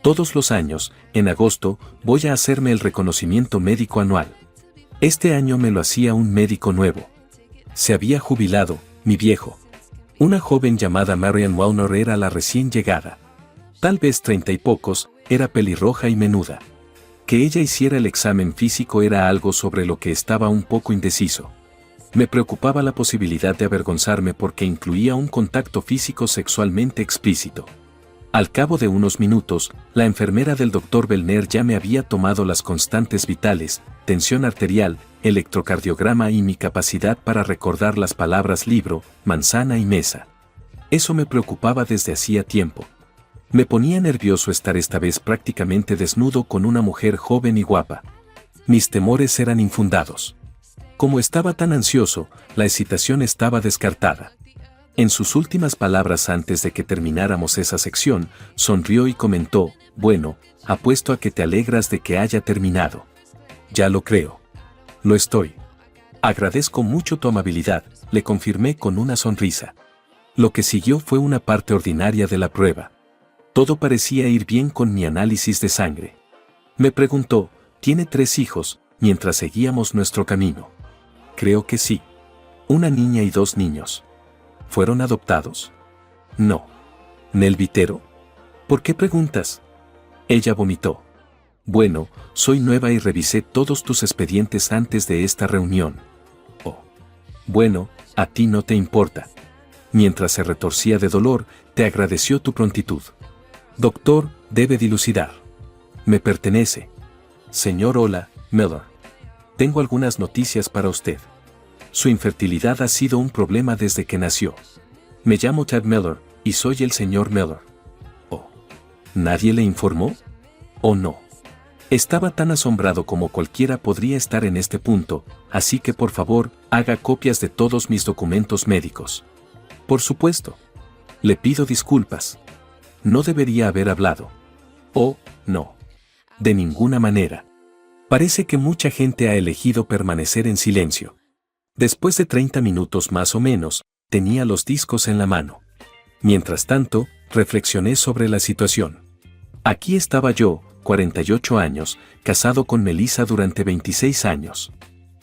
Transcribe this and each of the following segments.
Todos los años, en agosto, voy a hacerme el reconocimiento médico anual. Este año me lo hacía un médico nuevo. Se había jubilado, mi viejo. Una joven llamada Marian Wallner era la recién llegada. Tal vez 30 y pocos, era pelirroja y menuda. Que ella hiciera el examen físico era algo sobre lo que estaba un poco indeciso. Me preocupaba la posibilidad de avergonzarme porque incluía un contacto físico sexualmente explícito. Al cabo de unos minutos, la enfermera del Dr. Bellner ya me había tomado las constantes vitales, tensión arterial, electrocardiograma y mi capacidad para recordar las palabras libro, manzana y mesa. Eso me preocupaba desde hacía tiempo. Me ponía nervioso estar esta vez prácticamente desnudo con una mujer joven y guapa. Mis temores eran infundados. Como estaba tan ansioso, la excitación estaba descartada. En sus últimas palabras antes de que termináramos esa sección, sonrió y comentó, bueno, apuesto a que te alegras de que haya terminado. Ya lo creo. Lo estoy. Agradezco mucho tu amabilidad, le confirmé con una sonrisa. Lo que siguió fue una parte ordinaria de la prueba. Todo parecía ir bien con mi análisis de sangre. Me preguntó, ¿tiene 3 hijos?, mientras seguíamos nuestro camino. Creo que sí. Una niña y 2 niños. ¿Fueron adoptados? No. ¿Nel vitero? ¿Por qué preguntas? Ella vomitó. Bueno, soy nueva y revisé todos tus expedientes antes de esta reunión. Oh. Bueno, a ti no te importa. Mientras se retorcía de dolor, te agradeció tu prontitud. Doctor, debe dilucidar. Me pertenece. Señor Ola, Miller. Tengo algunas noticias para usted. Su infertilidad ha sido un problema desde que nació. Me llamo Ted Miller, y soy el señor Miller. Oh. ¿Nadie le informó? ¿O no? Estaba tan asombrado como cualquiera podría estar en este punto, así que por favor, haga copias de todos mis documentos médicos. Por supuesto. Le pido disculpas. No debería haber hablado. Oh, no. De ninguna manera. Parece que mucha gente ha elegido permanecer en silencio. Después de 30 minutos más o menos, tenía los discos en la mano. Mientras tanto, reflexioné sobre la situación. Aquí estaba yo, 48 años, casado con Melissa durante 26 años.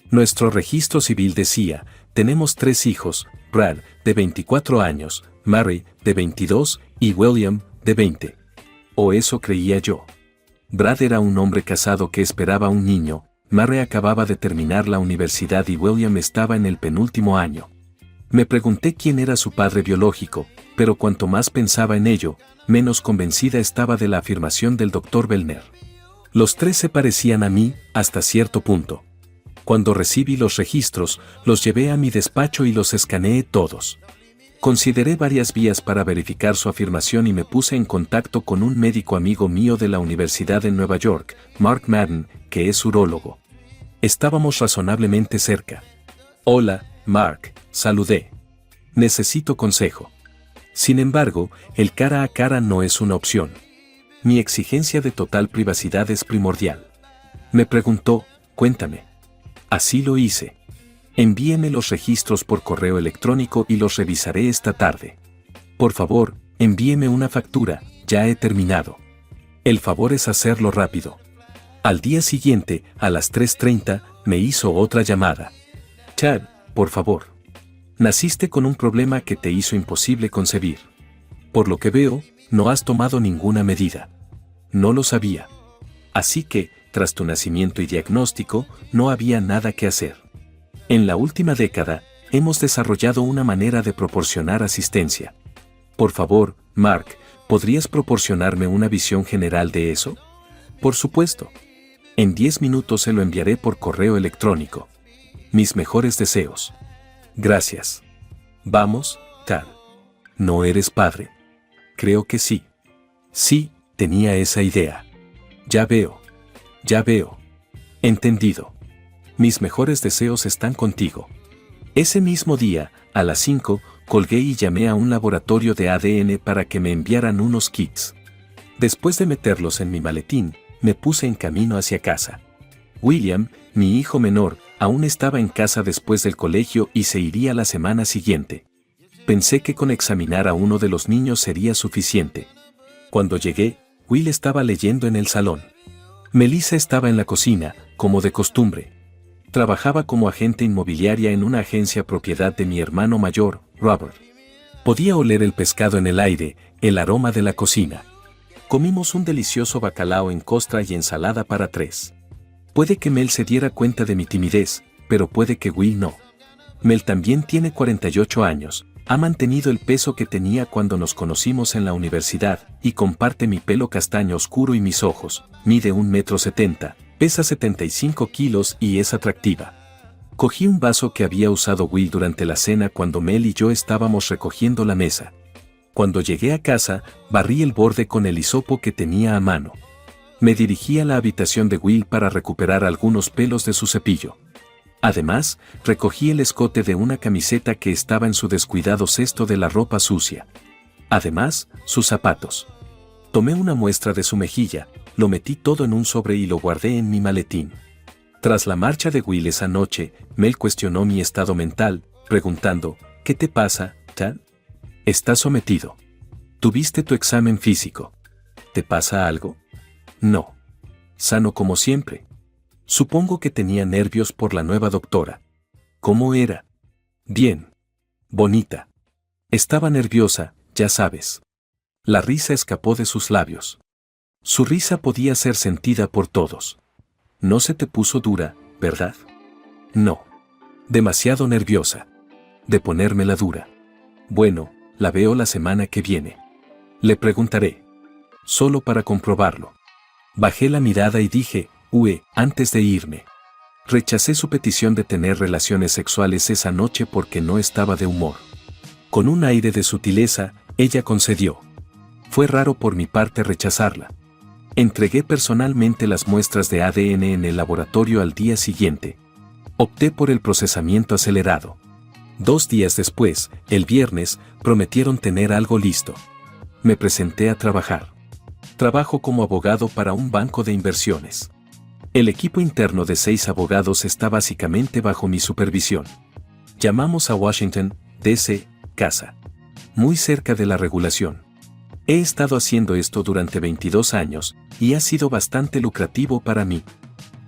Nuestro registro civil decía, tenemos 3 hijos, Brad, de 24 años, Mary, de 22, y William, de 20. O eso creía yo. Brad era un hombre casado que esperaba un niño, Mary acababa de terminar la universidad y William estaba en el penúltimo año. Me pregunté quién era su padre biológico, pero cuanto más pensaba en ello, menos convencida estaba de la afirmación del Dr. Bellner. Los 3 se parecían a mí, hasta cierto punto. Cuando recibí los registros, los llevé a mi despacho y los escaneé todos. Consideré varias vías para verificar su afirmación y me puse en contacto con un médico amigo mío de la Universidad de Nueva York, Mark Madden, que es urólogo. Estábamos razonablemente cerca. Hola, Mark, saludé. Necesito consejo. Sin embargo, el cara a cara no es una opción. Mi exigencia de total privacidad es primordial. Me preguntó, cuéntame. Así lo hice. Envíeme los registros por correo electrónico y los revisaré esta tarde. Por favor, envíeme una factura, ya he terminado. El favor es hacerlo rápido. Al día siguiente, a las 3:30, me hizo otra llamada. Chad, por favor. Naciste con un problema que te hizo imposible concebir. Por lo que veo, no has tomado ninguna medida. No lo sabía. Así que, tras tu nacimiento y diagnóstico, no había nada que hacer. En la última década, hemos desarrollado una manera de proporcionar asistencia. Por favor, Mark, ¿podrías proporcionarme una visión general de eso? Por supuesto. En 10 minutos se lo enviaré por correo electrónico. Mis mejores deseos. Gracias. Vamos, Tad. ¿No eres padre? Creo que sí. Sí, tenía esa idea. Ya veo. Ya veo. Entendido. Mis mejores deseos están contigo. Ese mismo día, a las 5, colgué y llamé a un laboratorio de ADN para que me enviaran unos kits. Después de meterlos en mi maletín, me puse en camino hacia casa. William, mi hijo menor, aún estaba en casa después del colegio y se iría la semana siguiente. Pensé que con examinar a uno de los niños sería suficiente. Cuando llegué, Will estaba leyendo en el salón. Melissa estaba en la cocina, como de costumbre. Trabajaba como agente inmobiliaria en una agencia propiedad de mi hermano mayor, Robert. Podía oler el pescado en el aire, el aroma de la cocina. Comimos un delicioso bacalao en costra y ensalada para 3. Puede que Mel se diera cuenta de mi timidez, pero puede que Will no. Mel también tiene 48 años, ha mantenido el peso que tenía cuando nos conocimos en la universidad, y comparte mi pelo castaño oscuro y mis ojos. Mide 1,70 m, pesa 75 kilos y es atractiva. Cogí un vaso que había usado Will durante la cena cuando Mel y yo estábamos recogiendo la mesa. Cuando llegué a casa, barrí el borde con el hisopo que tenía a mano. Me dirigí a la habitación de Will para recuperar algunos pelos de su cepillo. Además, recogí el escote de una camiseta que estaba en su descuidado cesto de la ropa sucia. Además, sus zapatos. Tomé una muestra de su mejilla, lo metí todo en un sobre y lo guardé en mi maletín. Tras la marcha de Will esa noche, Mel cuestionó mi estado mental, preguntando, ¿qué te pasa, Chad? ¿Estás sometido? ¿Tuviste tu examen físico? ¿Te pasa algo? No. Sano como siempre. Supongo que tenía nervios por la nueva doctora. ¿Cómo era? Bien. Bonita. Estaba nerviosa, ya sabes. La risa escapó de sus labios. Su risa podía ser sentida por todos. No se te puso dura, ¿verdad? No. Demasiado nerviosa. De ponérmela dura. Bueno, la veo la semana que viene. Le preguntaré. Solo para comprobarlo. Bajé la mirada y dije, antes de irme. Rechacé su petición de tener relaciones sexuales esa noche porque no estaba de humor. Con un aire de sutileza, ella concedió. Fue raro por mi parte rechazarla. Entregué personalmente las muestras de ADN en el laboratorio al día siguiente. Opté por el procesamiento acelerado. 2 días después, el viernes, prometieron tener algo listo. Me presenté a trabajar. Trabajo como abogado para un banco de inversiones. El equipo interno de 6 abogados está básicamente bajo mi supervisión. Llamamos a Washington, D.C., casa. Muy cerca de la regulación. He estado haciendo esto durante 22 años, y ha sido bastante lucrativo para mí.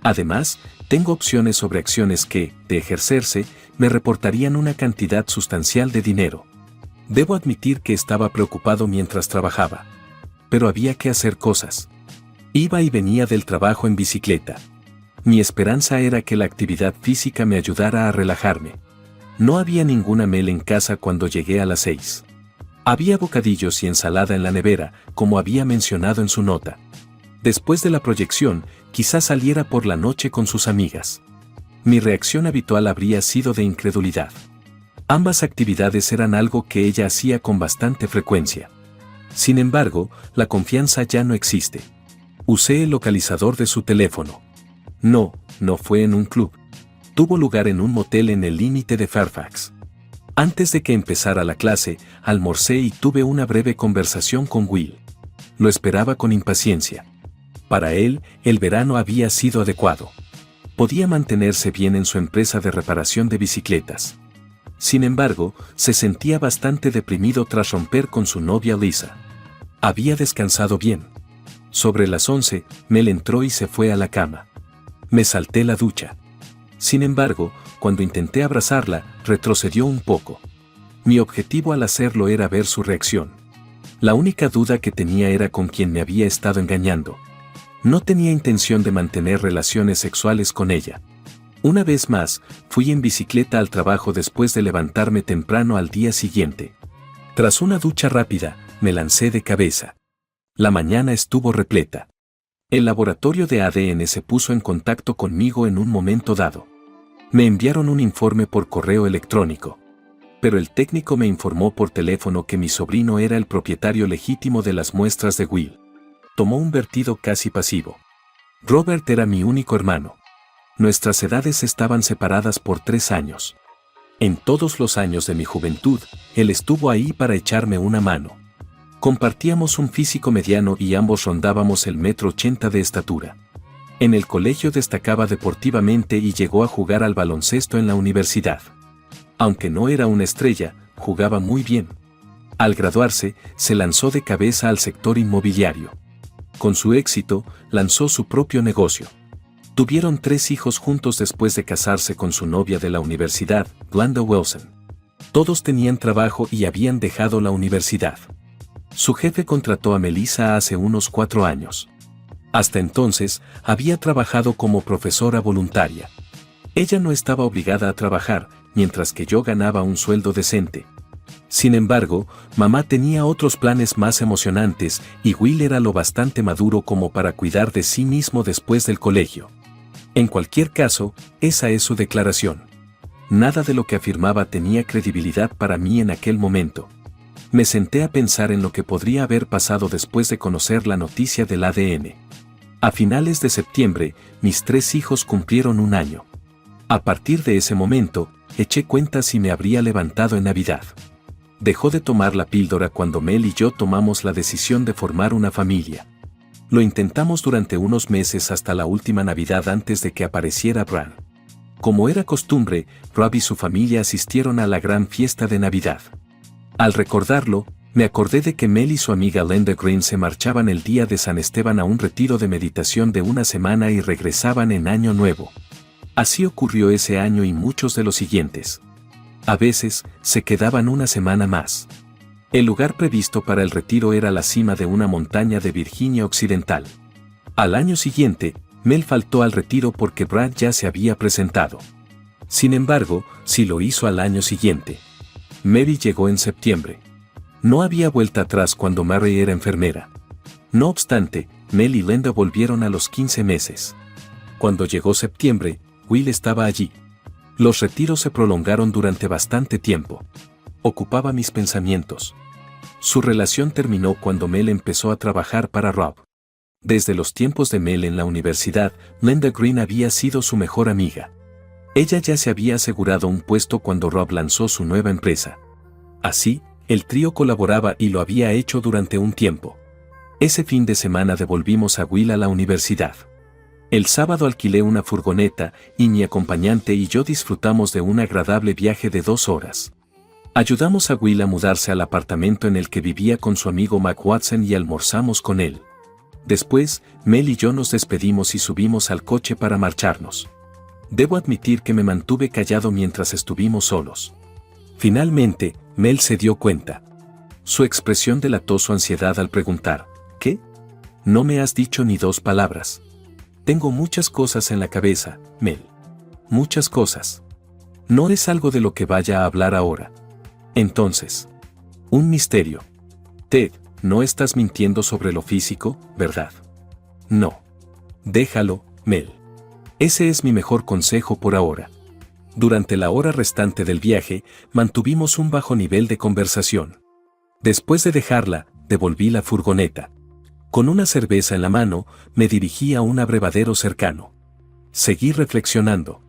Además, tengo opciones sobre acciones que, de ejercerse, me reportarían una cantidad sustancial de dinero. Debo admitir que estaba preocupado mientras trabajaba. Pero había que hacer cosas. Iba y venía del trabajo en bicicleta. Mi esperanza era que la actividad física me ayudara a relajarme. No había ninguna Mel en casa cuando llegué a las 6. Había bocadillos y ensalada en la nevera, como había mencionado en su nota. Después de la proyección, quizás saliera por la noche con sus amigas. Mi reacción habitual habría sido de incredulidad. Ambas actividades eran algo que ella hacía con bastante frecuencia. Sin embargo, la confianza ya no existe. Usé el localizador de su teléfono. No fue en un club. Tuvo lugar en un motel en el límite de Fairfax. Antes de que empezara la clase, almorcé y tuve una breve conversación con Will. Lo esperaba con impaciencia. Para él, el verano había sido adecuado. Podía mantenerse bien en su empresa de reparación de bicicletas. Sin embargo, se sentía bastante deprimido tras romper con su novia Lisa. Había descansado bien. Sobre las 11, Mel entró y se fue a la cama. Me salté la ducha. Sin embargo, cuando intenté abrazarla, retrocedió un poco. Mi objetivo al hacerlo era ver su reacción. La única duda que tenía era con quién me había estado engañando. No tenía intención de mantener relaciones sexuales con ella. Una vez más, fui en bicicleta al trabajo después de levantarme temprano al día siguiente. Tras una ducha rápida, me lancé de cabeza. La mañana estuvo repleta. El laboratorio de ADN se puso en contacto conmigo en un momento dado. Me enviaron un informe por correo electrónico. Pero el técnico me informó por teléfono que mi sobrino era el propietario legítimo de las muestras de Will. Tomó un vertido casi pasivo. Robert era mi único hermano. Nuestras edades estaban separadas por 3 años. En todos los años de mi juventud, él estuvo ahí para echarme una mano. Compartíamos un físico mediano y ambos rondábamos el 1,80 m de estatura. En el colegio destacaba deportivamente y llegó a jugar al baloncesto en la universidad. Aunque no era una estrella, jugaba muy bien. Al graduarse, se lanzó de cabeza al sector inmobiliario. Con su éxito, lanzó su propio negocio. Tuvieron 3 hijos juntos después de casarse con su novia de la universidad, Glenda Wilson. Todos tenían trabajo y habían dejado la universidad. Su jefe contrató a Melissa hace unos 4 años. Hasta entonces, había trabajado como profesora voluntaria. Ella no estaba obligada a trabajar, mientras que yo ganaba un sueldo decente. Sin embargo, mamá tenía otros planes más emocionantes y Will era lo bastante maduro como para cuidar de sí mismo después del colegio. En cualquier caso, esa es su declaración. Nada de lo que afirmaba tenía credibilidad para mí en aquel momento. Me senté a pensar en lo que podría haber pasado después de conocer la noticia del ADN. A finales de septiembre, mis 3 hijos cumplieron 1 año. A partir de ese momento, eché cuentas si me habría levantado en Navidad. Dejó de tomar la píldora cuando Mel y yo tomamos la decisión de formar una familia. Lo intentamos durante unos meses hasta la última Navidad antes de que apareciera Bran. Como era costumbre, Rob y su familia asistieron a la gran fiesta de Navidad. Al recordarlo, me acordé de que Mel y su amiga Linda Green se marchaban el día de San Esteban a un retiro de meditación de 1 semana y regresaban en Año Nuevo. Así ocurrió ese año y muchos de los siguientes. A veces, se quedaban 1 semana más. El lugar previsto para el retiro era la cima de una montaña de Virginia Occidental. Al año siguiente, Mel faltó al retiro porque Brad ya se había presentado. Sin embargo, sí lo hizo al año siguiente. Mary llegó en septiembre. No había vuelta atrás cuando Mary era enfermera. No obstante, Mel y Linda volvieron a los 15 meses. Cuando llegó septiembre, Will estaba allí. Los retiros se prolongaron durante bastante tiempo. Ocupaba mis pensamientos. Su relación terminó cuando Mel empezó a trabajar para Rob. Desde los tiempos de Mel en la universidad, Linda Green había sido su mejor amiga. Ella ya se había asegurado un puesto cuando Rob lanzó su nueva empresa. Así, el trío colaboraba y lo había hecho durante un tiempo. Ese fin de semana devolvimos a Will a la universidad. El sábado alquilé una furgoneta y mi acompañante y yo disfrutamos de un agradable viaje de 2 horas. Ayudamos a Will a mudarse al apartamento en el que vivía con su amigo Mac Watson y almorzamos con él. Después, Mel y yo nos despedimos y subimos al coche para marcharnos. Debo admitir que me mantuve callado mientras estuvimos solos. Finalmente, Mel se dio cuenta. Su expresión delató su ansiedad al preguntar, ¿qué? No me has dicho ni 2 palabras. Tengo muchas cosas en la cabeza, Mel. Muchas cosas. No es algo de lo que vaya a hablar ahora. Entonces, un misterio. Ted, no estás mintiendo sobre lo físico, ¿verdad? No. Déjalo, Mel. Ese es mi mejor consejo por ahora. Durante la hora restante del viaje, mantuvimos un bajo nivel de conversación. Después de dejarla, devolví la furgoneta. Con una cerveza en la mano, me dirigí a un abrevadero cercano. Seguí reflexionando.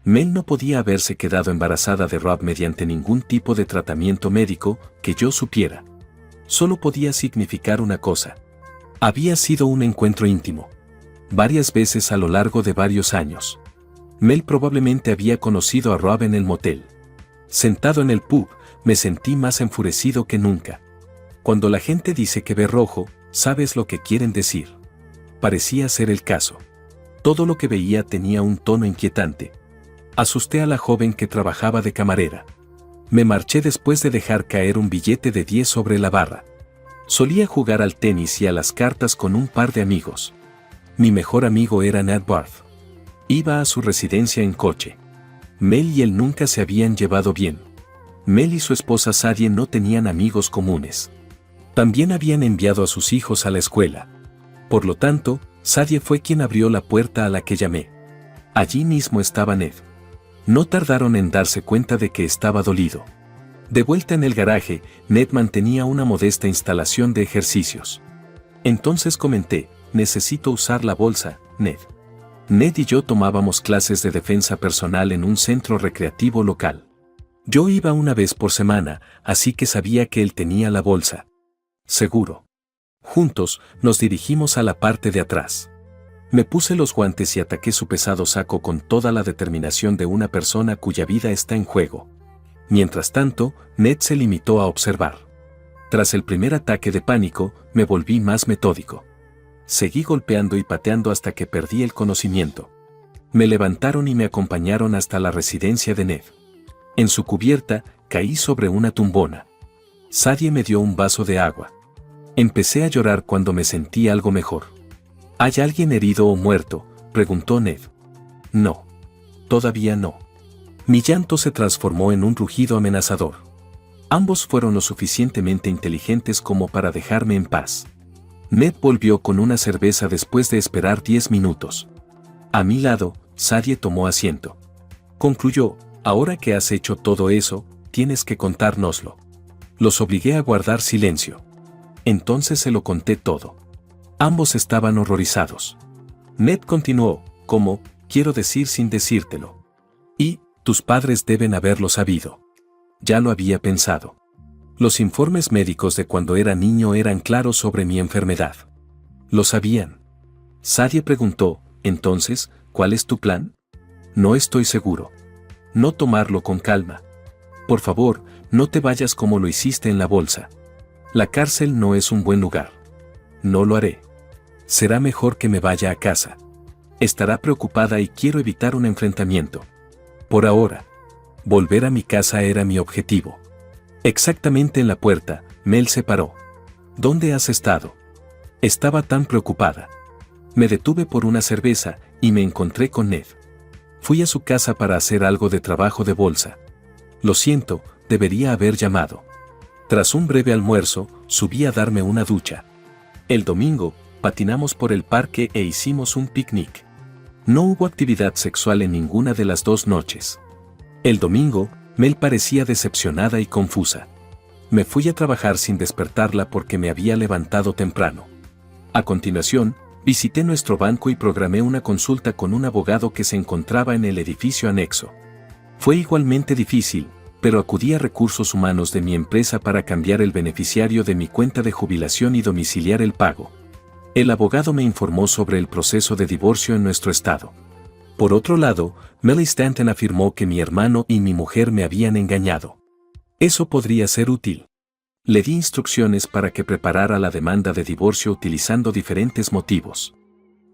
Mel no podía haberse quedado embarazada de Rob mediante ningún tipo de tratamiento médico que yo supiera. Solo podía significar una cosa. Había sido un encuentro íntimo. Varias veces a lo largo de varios años. Mel probablemente había conocido a Rob en el motel. Sentado en el pub, me sentí más enfurecido que nunca. Cuando la gente dice que ve rojo, sabes lo que quieren decir. Parecía ser el caso. Todo lo que veía tenía un tono inquietante. Asusté a la joven que trabajaba de camarera. Me marché después de dejar caer un billete de 10 sobre la barra. Solía jugar al tenis y a las cartas con un par de amigos. Mi mejor amigo era Nat Barth. Iba a su residencia en coche. Mel y él nunca se habían llevado bien. Mel y su esposa Sadie no tenían amigos comunes. También habían enviado a sus hijos a la escuela. Por lo tanto, Sadie fue quien abrió la puerta a la que llamé. Allí mismo estaba Ned. No tardaron en darse cuenta de que estaba dolido. De vuelta en el garaje, Ned mantenía una modesta instalación de ejercicios. Entonces comenté, necesito usar la bolsa, Ned. Ned y yo tomábamos clases de defensa personal en un centro recreativo local. Yo iba una vez por semana, así que sabía que él tenía la bolsa. Seguro. Juntos, nos dirigimos a la parte de atrás. Me puse los guantes y ataqué su pesado saco con toda la determinación de una persona cuya vida está en juego. Mientras tanto, Ned se limitó a observar. Tras el primer ataque de pánico, me volví más metódico. Seguí golpeando y pateando hasta que perdí el conocimiento. Me levantaron y me acompañaron hasta la residencia de Ned. En su cubierta, caí sobre una tumbona. Sadie me dio un vaso de agua. Empecé a llorar cuando me sentí algo mejor. ¿Hay alguien herido o muerto?, preguntó Ned. No. Todavía no. Mi llanto se transformó en un rugido amenazador. Ambos fueron lo suficientemente inteligentes como para dejarme en paz. Ned volvió con una cerveza después de esperar 10 minutos. A mi lado, Sadie tomó asiento. Concluyó: ahora que has hecho todo eso, tienes que contárnoslo. Los obligué a guardar silencio. Entonces se lo conté todo. Ambos estaban horrorizados. Ned continuó: ¿cómo? Quiero decir sin decírtelo. Y, tus padres deben haberlo sabido. Ya lo había pensado. Los informes médicos de cuando era niño eran claros sobre mi enfermedad. ¿Lo sabían? Sadie preguntó: entonces, ¿cuál es tu plan? No estoy seguro. No tomarlo con calma. Por favor, no te vayas como lo hiciste en la bolsa. La cárcel no es un buen lugar. No lo haré. Será mejor que me vaya a casa. Estará preocupada y quiero evitar un enfrentamiento. Por ahora. Volver a mi casa era mi objetivo. Exactamente en la puerta, Mel se paró. ¿Dónde has estado? Estaba tan preocupada. Me detuve por una cerveza y me encontré con Ned. Fui a su casa para hacer algo de trabajo de bolsa. Lo siento, debería haber llamado. Tras un breve almuerzo, subí a darme una ducha. El domingo, patinamos por el parque e hicimos un picnic. No hubo actividad sexual en ninguna de las 2 noches. El domingo, Mel parecía decepcionada y confusa. Me fui a trabajar sin despertarla porque me había levantado temprano. A continuación, visité nuestro banco y programé una consulta con un abogado que se encontraba en el edificio anexo. Fue igualmente difícil, pero acudí a recursos humanos de mi empresa para cambiar el beneficiario de mi cuenta de jubilación y domiciliar el pago. El abogado me informó sobre el proceso de divorcio en nuestro estado. Por otro lado, Melly Stanton afirmó que mi hermano y mi mujer me habían engañado. Eso podría ser útil. Le di instrucciones para que preparara la demanda de divorcio utilizando diferentes motivos.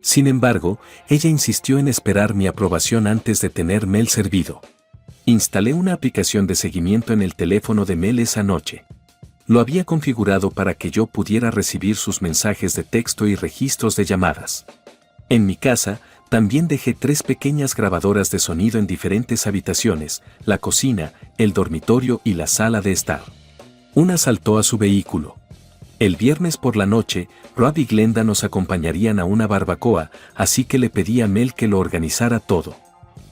Sin embargo, ella insistió en esperar mi aprobación antes de tener Mel servido. Instalé una aplicación de seguimiento en el teléfono de Mel esa noche. Lo había configurado para que yo pudiera recibir sus mensajes de texto y registros de llamadas. En mi casa, también dejé 3 pequeñas grabadoras de sonido en diferentes habitaciones: la cocina, el dormitorio y la sala de estar. Una saltó a su vehículo. El viernes por la noche, Rob y Glenda nos acompañarían a una barbacoa, así que le pedí a Mel que lo organizara todo.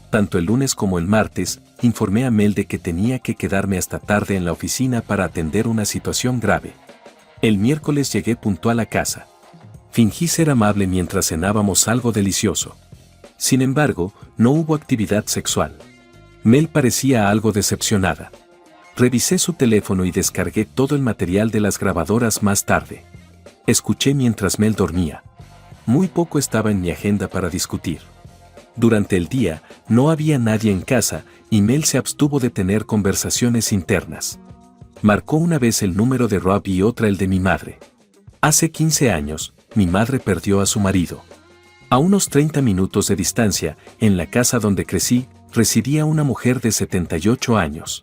Tanto el lunes como el martes, informé a Mel de que tenía que quedarme hasta tarde en la oficina para atender una situación grave. El miércoles llegué puntual a casa. Fingí ser amable mientras cenábamos algo delicioso. Sin embargo, no hubo actividad sexual. Mel parecía algo decepcionada. Revisé su teléfono y descargué todo el material de las grabadoras más tarde. Escuché mientras Mel dormía. Muy poco estaba en mi agenda para discutir. Durante el día, no había nadie en casa, y Mel se abstuvo de tener conversaciones internas. Marcó una vez el número de Rob y otra el de mi madre. Hace 15 años, mi madre perdió a su marido. A unos 30 minutos de distancia, en la casa donde crecí, residía una mujer de 78 años.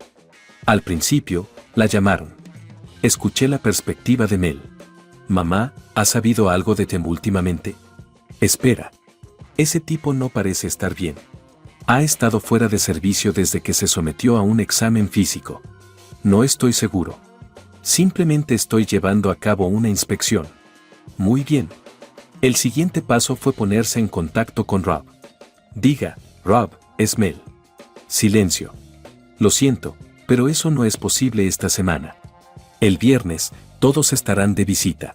Al principio, la llamaron. Escuché la perspectiva de Mel. Mamá, ¿has sabido algo de Tim últimamente? Espera. Ese tipo no parece estar bien. Ha estado fuera de servicio desde que se sometió a un examen físico. No estoy seguro. Simplemente estoy llevando a cabo una inspección. Muy bien. El siguiente paso fue ponerse en contacto con Rob. Diga, Rob, es Mel. Silencio. Lo siento, pero eso no es posible esta semana. El viernes, todos estarán de visita.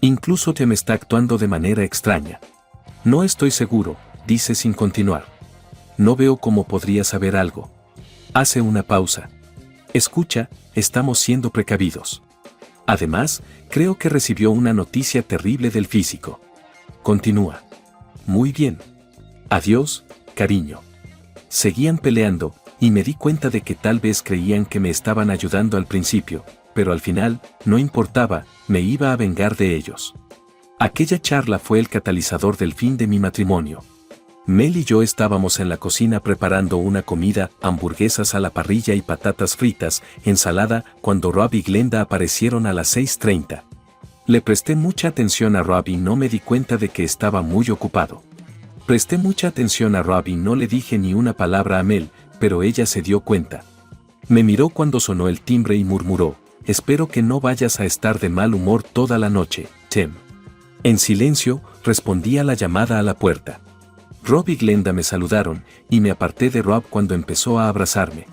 Incluso Tim está actuando de manera extraña. No estoy seguro, dice sin continuar. No veo cómo podría saber algo. Hace una pausa. Escucha, estamos siendo precavidos. Además, creo que recibió una noticia terrible del físico. Continúa. Muy bien. Adiós, cariño. Seguían peleando, y me di cuenta de que tal vez creían que me estaban ayudando al principio, pero al final, no importaba, me iba a vengar de ellos. Aquella charla fue el catalizador del fin de mi matrimonio. Mel y yo estábamos en la cocina preparando una comida, hamburguesas a la parrilla y patatas fritas, ensalada, cuando Rob y Glenda aparecieron a las 6:30. Le presté mucha atención a Rob y no me di cuenta de que estaba muy ocupado. Presté mucha atención a Rob y no le dije ni una palabra a Mel, pero ella se dio cuenta. Me miró cuando sonó el timbre y murmuró: «Espero que no vayas a estar de mal humor toda la noche, Tim». En silencio, respondí a la llamada a la puerta. Rob y Glenda me saludaron, y me aparté de Rob cuando empezó a abrazarme.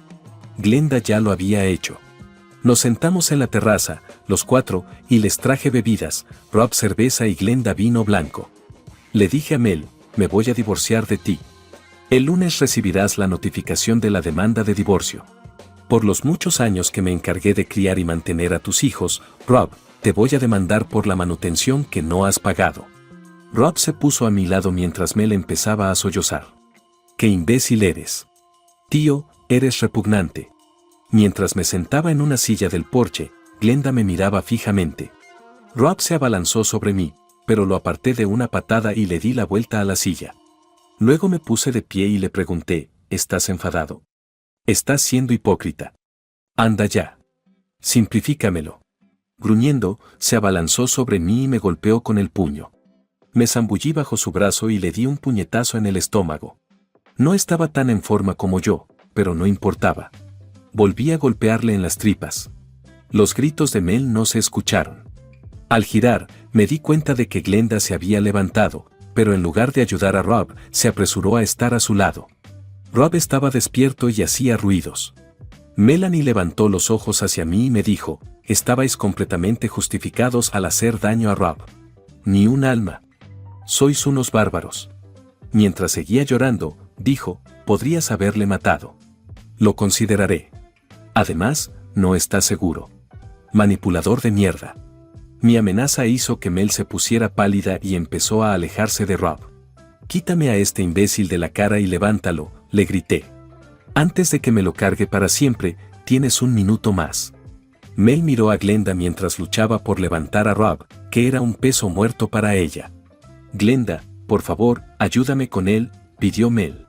Glenda ya lo había hecho. Nos sentamos en la terraza, los cuatro, y les traje bebidas, Rob cerveza y Glenda vino blanco. Le dije a Mel: «Me voy a divorciar de ti. El lunes recibirás la notificación de la demanda de divorcio. Por los muchos años que me encargué de criar y mantener a tus hijos, Rob, te voy a demandar por la manutención que no has pagado». Rob se puso a mi lado mientras Mel empezaba a sollozar. «¡Qué imbécil eres! Tío, eres repugnante». Mientras me sentaba en una silla del porche, Glenda me miraba fijamente. Rob se abalanzó sobre mí, pero lo aparté de una patada y le di la vuelta a la silla. Luego me puse de pie y le pregunté: «¿Estás enfadado? Estás siendo hipócrita. Anda ya. Simplifícamelo». Gruñendo, se abalanzó sobre mí y me golpeó con el puño. Me zambullí bajo su brazo y le di un puñetazo en el estómago. No estaba tan en forma como yo, pero no importaba. Volví a golpearle en las tripas. Los gritos de Mel no se escucharon. Al girar, me di cuenta de que Glenda se había levantado, pero en lugar de ayudar a Rob, se apresuró a estar a su lado. Rob estaba despierto y hacía ruidos. Melanie levantó los ojos hacia mí y me dijo: «Estabais completamente justificados al hacer daño a Rob. Ni un alma. Sois unos bárbaros». Mientras seguía llorando, dijo: «Podrías haberle matado». «Lo consideraré. Además, no está seguro. Manipulador de mierda». Mi amenaza hizo que Mel se pusiera pálida y empezó a alejarse de Rob. «Quítame a este imbécil de la cara y levántalo», le grité. «Antes de que me lo cargue para siempre, tienes un minuto más». Mel miró a Glenda mientras luchaba por levantar a Rob, que era un peso muerto para ella. «Glenda, por favor, ayúdame con él», pidió Mel.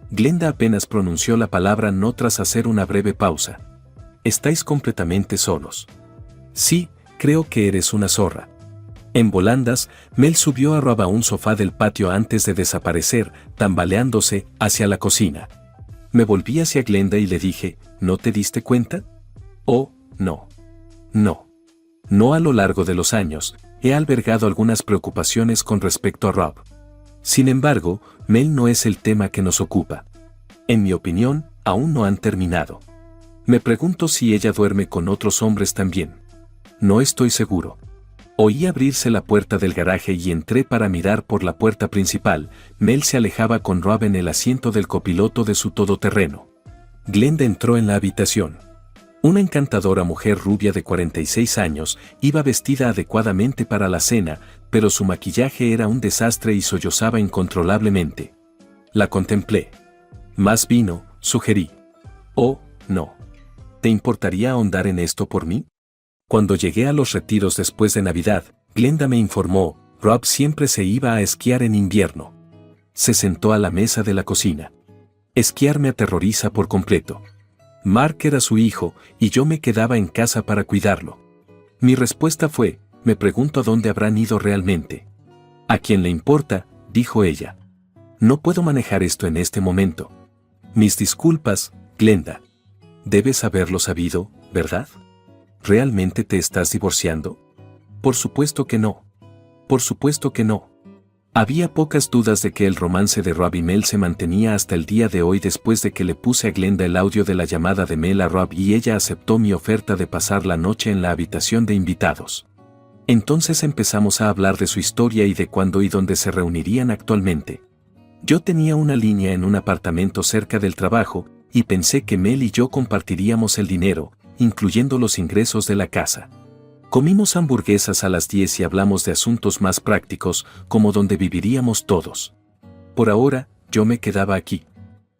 Glenda apenas pronunció la palabra no tras hacer una breve pausa. «¿Estáis completamente solos?» «Sí, creo que eres una zorra». En volandas, Mel subió a Rob a un sofá del patio antes de desaparecer, tambaleándose, hacia la cocina. Me volví hacia Glenda y le dije: «¿No te diste cuenta?» «Oh, no. No. No, a lo largo de los años, he albergado algunas preocupaciones con respecto a Rob. Sin embargo, Mel no es el tema que nos ocupa. En mi opinión, aún no han terminado. Me pregunto si ella duerme con otros hombres también. No estoy seguro». Oí abrirse la puerta del garaje y entré para mirar por la puerta principal. Mel se alejaba con Rob en el asiento del copiloto de su todoterreno. Glenda entró en la habitación. Una encantadora mujer rubia de 46 años, iba vestida adecuadamente para la cena, pero su maquillaje era un desastre y sollozaba incontrolablemente. La contemplé. «¿Más vino?», sugerí. «Oh, no. ¿Te importaría ahondar en esto por mí?». Cuando llegué a los retiros después de Navidad, Glenda me informó: Rob siempre se iba a esquiar en invierno. Se sentó a la mesa de la cocina. «Esquiar me aterroriza por completo. Mark era su hijo, y yo me quedaba en casa para cuidarlo». Mi respuesta fue: «Me pregunto a dónde habrán ido realmente». «¿A quién le importa?», dijo ella. «No puedo manejar esto en este momento». «Mis disculpas, Glenda. Debes haberlo sabido, ¿verdad? ¿Realmente te estás divorciando?». «Por supuesto que no. Por supuesto que no». Había pocas dudas de que el romance de Rob y Mel se mantenía hasta el día de hoy después de que le puse a Glenda el audio de la llamada de Mel a Rob y ella aceptó mi oferta de pasar la noche en la habitación de invitados. Entonces empezamos a hablar de su historia y de cuándo y dónde se reunirían actualmente. Yo tenía una línea en un apartamento cerca del trabajo, y pensé que Mel y yo compartiríamos el dinero, incluyendo los ingresos de la casa. Comimos hamburguesas a las 10 y hablamos de asuntos más prácticos, como dónde viviríamos todos. Por ahora, yo me quedaba aquí.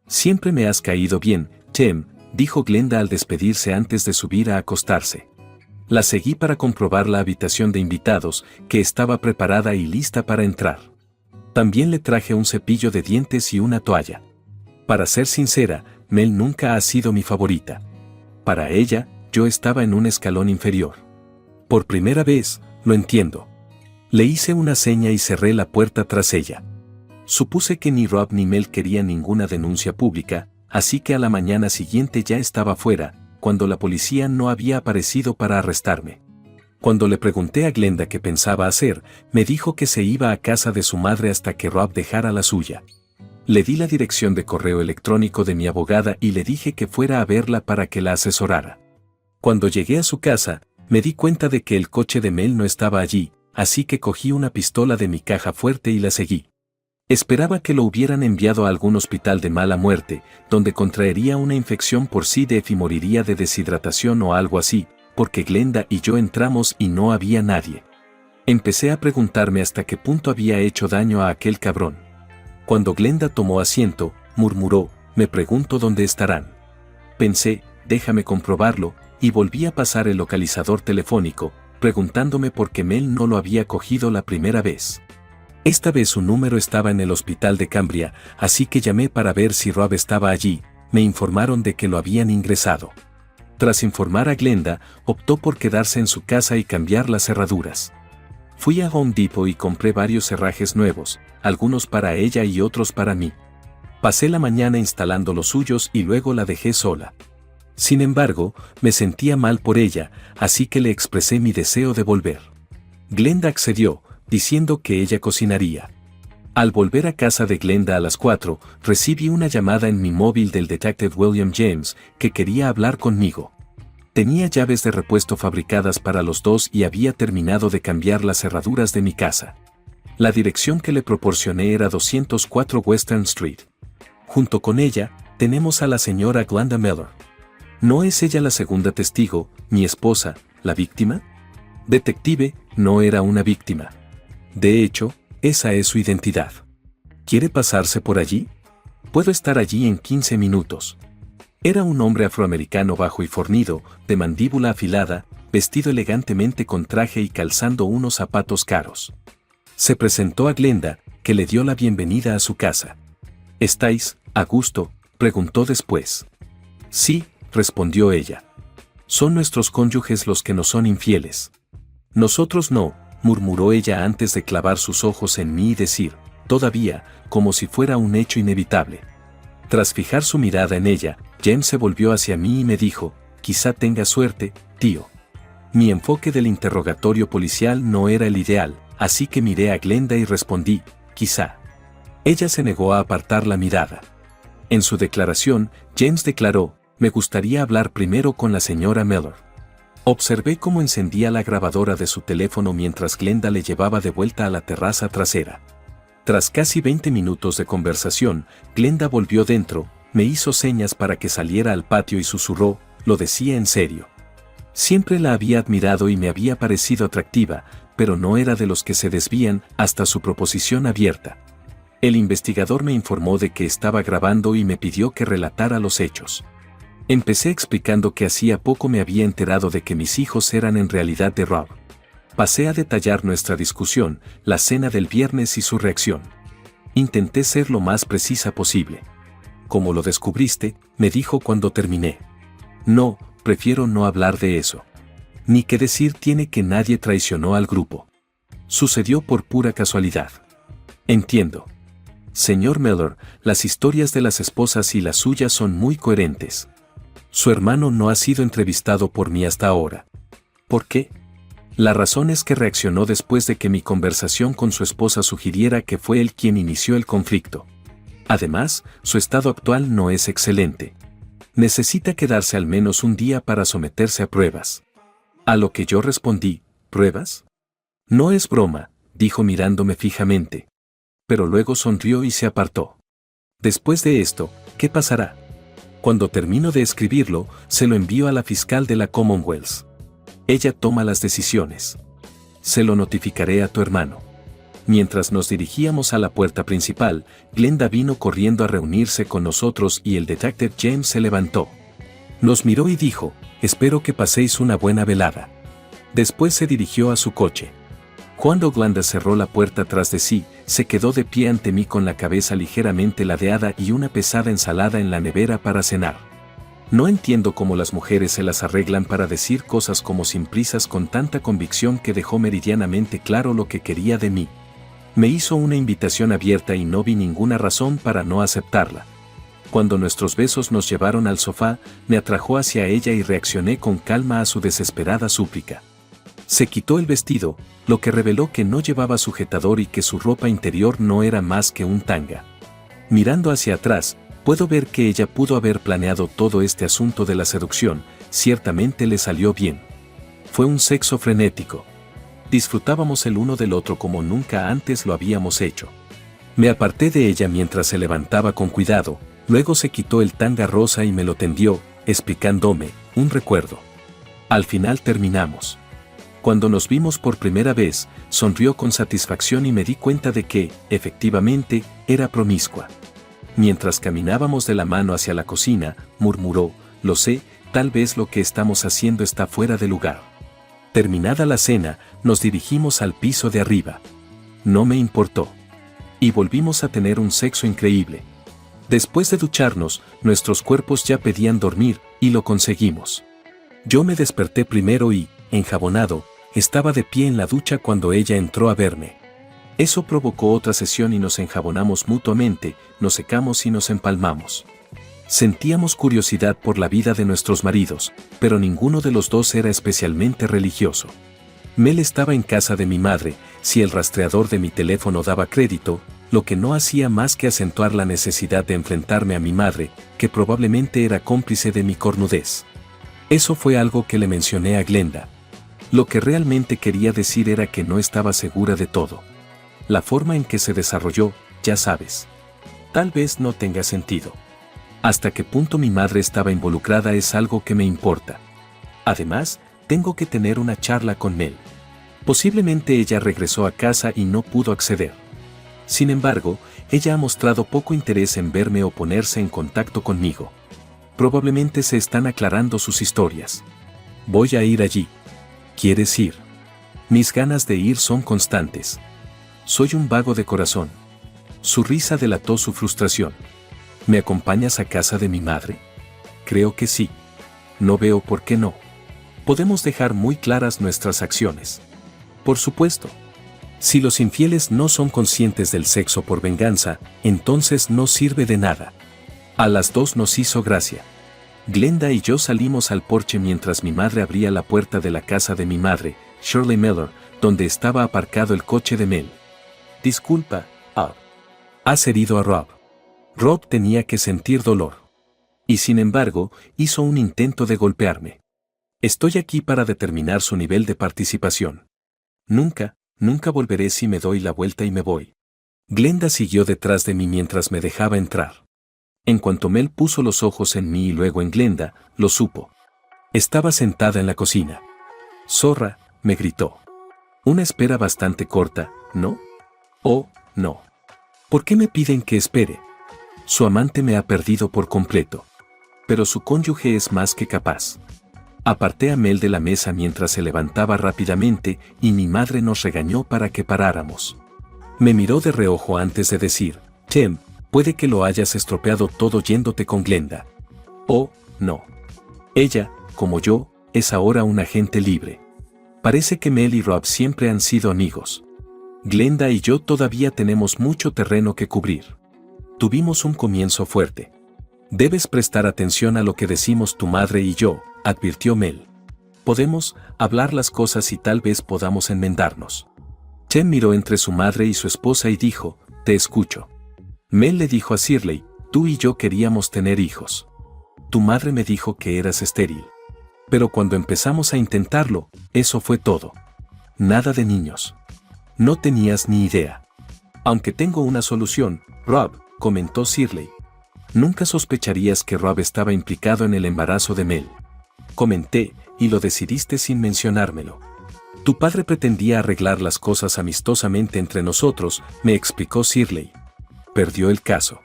«Siempre me has caído bien, Tim», dijo Glenda al despedirse antes de subir a acostarse. La seguí para comprobar la habitación de invitados, que estaba preparada y lista para entrar. También le traje un cepillo de dientes y una toalla. Para ser sincera, Mel nunca ha sido mi favorita. Para ella, yo estaba en un escalón inferior. Por primera vez, lo entiendo. Le hice una seña y cerré la puerta tras ella. Supuse que ni Rob ni Mel querían ninguna denuncia pública, así que a la mañana siguiente ya estaba fuera, cuando la policía no había aparecido para arrestarme. Cuando le pregunté a Glenda qué pensaba hacer, me dijo que se iba a casa de su madre hasta que Rob dejara la suya. Le di la dirección de correo electrónico de mi abogada y le dije que fuera a verla para que la asesorara. Cuando llegué a su casa, me di cuenta de que el coche de Mel no estaba allí, así que cogí una pistola de mi caja fuerte y la seguí. Esperaba que lo hubieran enviado a algún hospital de mala muerte, donde contraería una infección por SIDA y moriría de deshidratación o algo así, porque Glenda y yo entramos y no había nadie. Empecé a preguntarme hasta qué punto había hecho daño a aquel cabrón. Cuando Glenda tomó asiento, murmuró, me pregunto dónde estarán. Pensé, déjame comprobarlo, y volví a pasar el localizador telefónico, preguntándome por qué Mel no lo había cogido la primera vez. Esta vez su número estaba en el hospital de Cambria, así que llamé para ver si Rob estaba allí. Me informaron de que lo habían ingresado. Tras informar a Glenda, optó por quedarse en su casa y cambiar las cerraduras. Fui a Home Depot y compré varios cerrajes nuevos, algunos para ella y otros para mí. Pasé la mañana instalando los suyos y luego la dejé sola. Sin embargo, me sentía mal por ella, así que le expresé mi deseo de volver. Glenda accedió, diciendo que ella cocinaría. Al volver a casa de Glenda a las 4, recibí una llamada en mi móvil del detective William James, que quería hablar conmigo. Tenía llaves de repuesto fabricadas para los dos y había terminado de cambiar las cerraduras de mi casa. La dirección que le proporcioné era 204 Western Street. Junto con ella, tenemos a la señora Glenda Miller. ¿No es ella la segunda testigo, mi esposa, la víctima? Detective, no era una víctima. De hecho, esa es su identidad. ¿Quiere pasarse por allí? Puedo estar allí en 15 minutos. Era un hombre afroamericano bajo y fornido, de mandíbula afilada, vestido elegantemente con traje y calzando unos zapatos caros. Se presentó a Glenda, que le dio la bienvenida a su casa. ¿Estáis a gusto?, preguntó después. Sí, respondió ella. Son nuestros cónyuges los que nos son infieles. Nosotros no, murmuró ella antes de clavar sus ojos en mí y decir, todavía, como si fuera un hecho inevitable. Tras fijar su mirada en ella, James se volvió hacia mí y me dijo, quizá tenga suerte, tío. Mi enfoque del interrogatorio policial no era el ideal, así que miré a Glenda y respondí, quizá. Ella se negó a apartar la mirada. En su declaración, James declaró, me gustaría hablar primero con la señora Miller. Observé cómo encendía la grabadora de su teléfono mientras Glenda le llevaba de vuelta a la terraza trasera. Tras casi 20 minutos de conversación, Glenda volvió dentro, me hizo señas para que saliera al patio y susurró, lo decía en serio. Siempre la había admirado y me había parecido atractiva, pero no era de los que se desvían hasta su proposición abierta. El investigador me informó de que estaba grabando y me pidió que relatara los hechos. Empecé explicando que hacía poco me había enterado de que mis hijos eran en realidad de Rob. Pasé a detallar nuestra discusión, la cena del viernes y su reacción. Intenté ser lo más precisa posible. ¿Cómo lo descubriste?, me dijo cuando terminé. No, prefiero no hablar de eso. Ni qué decir tiene que nadie traicionó al grupo. Sucedió por pura casualidad. Entiendo. Señor Miller, las historias de las esposas y las suyas son muy coherentes. Su hermano no ha sido entrevistado por mí hasta ahora. ¿Por qué? La razón es que reaccionó después de que mi conversación con su esposa sugiriera que fue él quien inició el conflicto. Además, su estado actual no es excelente. Necesita quedarse al menos un día para someterse a pruebas. A lo que yo respondí, ¿pruebas? No es broma, dijo mirándome fijamente. Pero luego sonrió y se apartó. Después de esto, ¿qué pasará? Cuando termino de escribirlo, se lo envío a la fiscal de la Commonwealth. Ella toma las decisiones. Se lo notificaré a tu hermano. Mientras nos dirigíamos a la puerta principal, Glenda vino corriendo a reunirse con nosotros y el detective James se levantó. Nos miró y dijo, espero que paséis una buena velada. Después se dirigió a su coche. Cuando Glenda cerró la puerta tras de sí, se quedó de pie ante mí con la cabeza ligeramente ladeada y una pesada ensalada en la nevera para cenar. No entiendo cómo las mujeres se las arreglan para decir cosas como sin prisas con tanta convicción que dejó meridianamente claro lo que quería de mí. Me hizo una invitación abierta y no vi ninguna razón para no aceptarla. Cuando nuestros besos nos llevaron al sofá, me atrajo hacia ella y reaccioné con calma a su desesperada súplica. Se quitó el vestido, lo que reveló que no llevaba sujetador y que su ropa interior no era más que un tanga. Mirando hacia atrás, puedo ver que ella pudo haber planeado todo este asunto de la seducción, ciertamente le salió bien. Fue un sexo frenético. Disfrutábamos el uno del otro como nunca antes lo habíamos hecho. Me aparté de ella mientras se levantaba con cuidado, luego se quitó el tanga rosa y me lo tendió, explicándome, un recuerdo. Al final terminamos. Cuando nos vimos por primera vez, sonrió con satisfacción y me di cuenta de que, efectivamente, era promiscua. Mientras caminábamos de la mano hacia la cocina, murmuró, lo sé, tal vez lo que estamos haciendo está fuera de lugar. Terminada la cena, nos dirigimos al piso de arriba. No me importó. Y volvimos a tener un sexo increíble. Después de ducharnos, nuestros cuerpos ya pedían dormir, y lo conseguimos. Yo me desperté primero y, enjabonado, estaba de pie en la ducha cuando ella entró a verme. Eso provocó otra sesión y nos enjabonamos mutuamente, nos secamos y nos empalmamos. Sentíamos curiosidad por la vida de nuestros maridos, pero ninguno de los dos era especialmente religioso. Mel estaba en casa de mi madre, si el rastreador de mi teléfono daba crédito, lo que no hacía más que acentuar la necesidad de enfrentarme a mi madre, que probablemente era cómplice de mi cornudez. Eso fue algo que le mencioné a Glenda. Lo que realmente quería decir era que no estaba segura de todo. La forma en que se desarrolló, ya sabes. Tal vez no tenga sentido. Hasta qué punto mi madre estaba involucrada es algo que me importa. Además, tengo que tener una charla con Mel. Posiblemente ella regresó a casa y no pudo acceder. Sin embargo, ella ha mostrado poco interés en verme o ponerse en contacto conmigo. Probablemente se están aclarando sus historias. Voy a ir allí. ¿Quieres ir? Mis ganas de ir son constantes. Soy un vago de corazón. Su risa delató su frustración. ¿Me acompañas a casa de mi madre? Creo que sí. No veo por qué no. Podemos dejar muy claras nuestras acciones. Por supuesto. Si los infieles no son conscientes del sexo por venganza, entonces no sirve de nada. A las dos nos hizo gracia. Glenda y yo salimos al porche mientras mi madre abría la puerta de la casa de mi madre, Shirley Miller, donde estaba aparcado el coche de Mel. Disculpa, Rob. Has herido a Rob. Rob tenía que sentir dolor. Y sin embargo, hizo un intento de golpearme. Estoy aquí para determinar su nivel de participación. Nunca volveré si me doy la vuelta y me voy. Glenda siguió detrás de mí mientras me dejaba entrar. En cuanto Mel puso los ojos en mí y luego en Glenda, lo supo. Estaba sentada en la cocina. Zorra, me gritó. Una espera bastante corta, ¿no? Oh, no. ¿Por qué me piden que espere? Su amante me ha perdido por completo. Pero su cónyuge es más que capaz. Aparté a Mel de la mesa mientras se levantaba rápidamente y mi madre nos regañó para que paráramos. Me miró de reojo antes de decir, Tim, puede que lo hayas estropeado todo yéndote con Glenda. Oh, no. Ella, como yo, es ahora un agente libre. Parece que Mel y Rob siempre han sido amigos. Glenda y yo todavía tenemos mucho terreno que cubrir. Tuvimos un comienzo fuerte. Debes prestar atención a lo que decimos tu madre y yo, advirtió Mel. Podemos hablar las cosas y tal vez podamos enmendarnos. Chen miró entre su madre y su esposa y dijo, te escucho. Mel le dijo a Shirley, tú y yo queríamos tener hijos. Tu madre me dijo que eras estéril. Pero cuando empezamos a intentarlo, eso fue todo. Nada de niños. No tenías ni idea. Aunque tengo una solución, Rob, comentó Shirley. Nunca sospecharías que Rob estaba implicado en el embarazo de Mel. Comenté, y lo decidiste sin mencionármelo. Tu padre pretendía arreglar las cosas amistosamente entre nosotros, me explicó Shirley. Perdió el caso.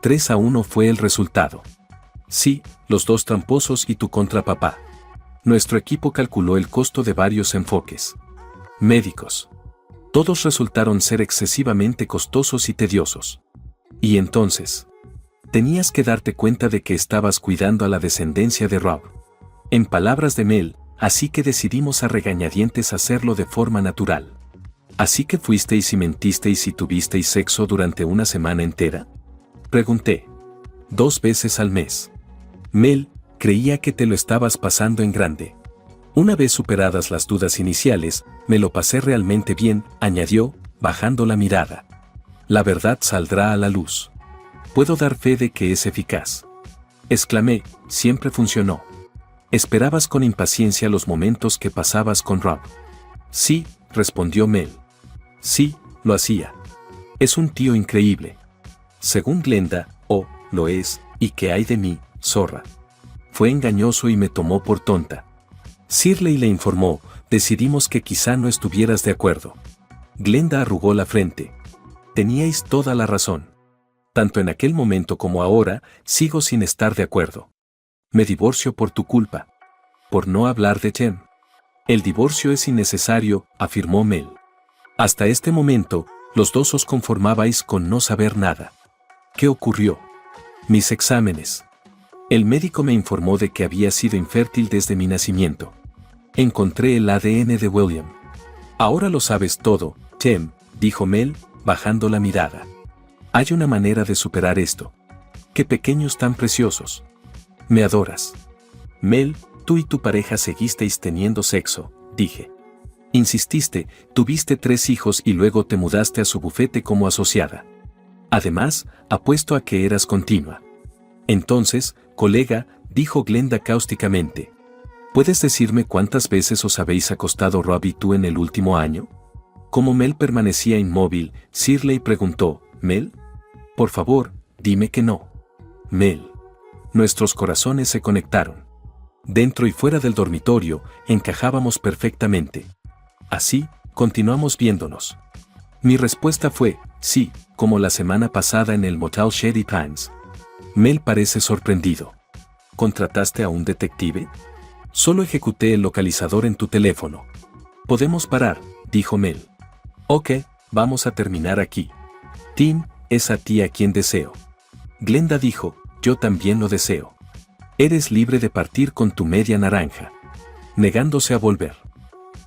3-1 fue el resultado. Sí, los dos tramposos y tu contrapapá. Nuestro equipo calculó el costo de varios enfoques médicos. Todos resultaron ser excesivamente costosos y tediosos. Y entonces, tenías que darte cuenta de que estabas cuidando a la descendencia de Rob. En palabras de Mel, así que decidimos a regañadientes hacerlo de forma natural. ¿Así que fuisteis y mentisteis y tuvisteis sexo durante una semana entera? Pregunté. 2 veces al mes. Mel, creía que te lo estabas pasando en grande. Una vez superadas las dudas iniciales, me lo pasé realmente bien, añadió, bajando la mirada. La verdad saldrá a la luz. Puedo dar fe de que es eficaz. Exclamé, siempre funcionó. Esperabas con impaciencia los momentos que pasabas con Rob. Sí, respondió Mel. Sí, lo hacía. Es un tío increíble. Según Glenda, lo es, ¿y qué hay de mí, zorra? Fue engañoso y me tomó por tonta. Shirley le informó, decidimos que quizá no estuvieras de acuerdo. Glenda arrugó la frente. Teníais toda la razón. Tanto en aquel momento como ahora, sigo sin estar de acuerdo. Me divorcio por tu culpa. Por no hablar de Jem. El divorcio es innecesario, afirmó Mel. Hasta este momento, los dos os conformabais con no saber nada. ¿Qué ocurrió? Mis exámenes. El médico me informó de que había sido infértil desde mi nacimiento. Encontré el ADN de William. Ahora lo sabes todo, Jem, dijo Mel, bajando la mirada. Hay una manera de superar esto. ¡Qué pequeños tan preciosos! Me adoras. Mel, tú y tu pareja seguisteis teniendo sexo, dije. Insististe, tuviste 3 hijos y luego te mudaste a su bufete como asociada. Además, apuesto a que eras continua. Entonces, colega, dijo Glenda cáusticamente. ¿Puedes decirme cuántas veces os habéis acostado Rob y tú en el último año? Como Mel permanecía inmóvil, Shirley preguntó, ¿Mel? Por favor, dime que no. Mel. Nuestros corazones se conectaron. Dentro y fuera del dormitorio, encajábamos perfectamente. Así, continuamos viéndonos. Mi respuesta fue, sí, como la semana pasada en el motel Shady Pines. Mel parece sorprendido. ¿Contrataste a un detective? Solo ejecuté el localizador en tu teléfono. Podemos parar, dijo Mel. Ok, vamos a terminar aquí. Tim, es a ti a quien deseo. Glenda dijo, yo también lo deseo. Eres libre de partir con tu media naranja. Negándose a volver.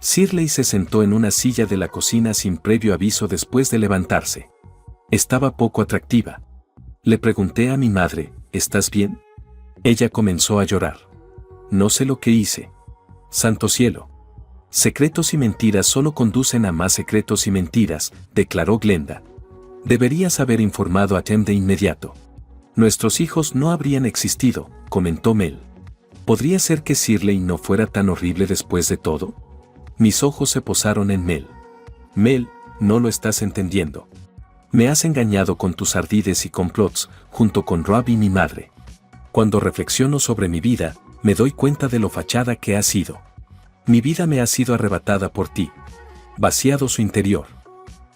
Shirley se sentó en una silla de la cocina sin previo aviso después de levantarse. Estaba poco atractiva. Le pregunté a mi madre, ¿estás bien? Ella comenzó a llorar. No sé lo que hice. Santo cielo. Secretos y mentiras solo conducen a más secretos y mentiras, declaró Glenda. Deberías haber informado a Jem de inmediato. Nuestros hijos no habrían existido, comentó Mel. ¿Podría ser que Shirley no fuera tan horrible después de todo? Mis ojos se posaron en Mel. Mel, no lo estás entendiendo. Me has engañado con tus ardides y complots, junto con Rob y mi madre. Cuando reflexiono sobre mi vida, me doy cuenta de lo fachada que ha sido. Mi vida me ha sido arrebatada por ti. Vaciado su interior.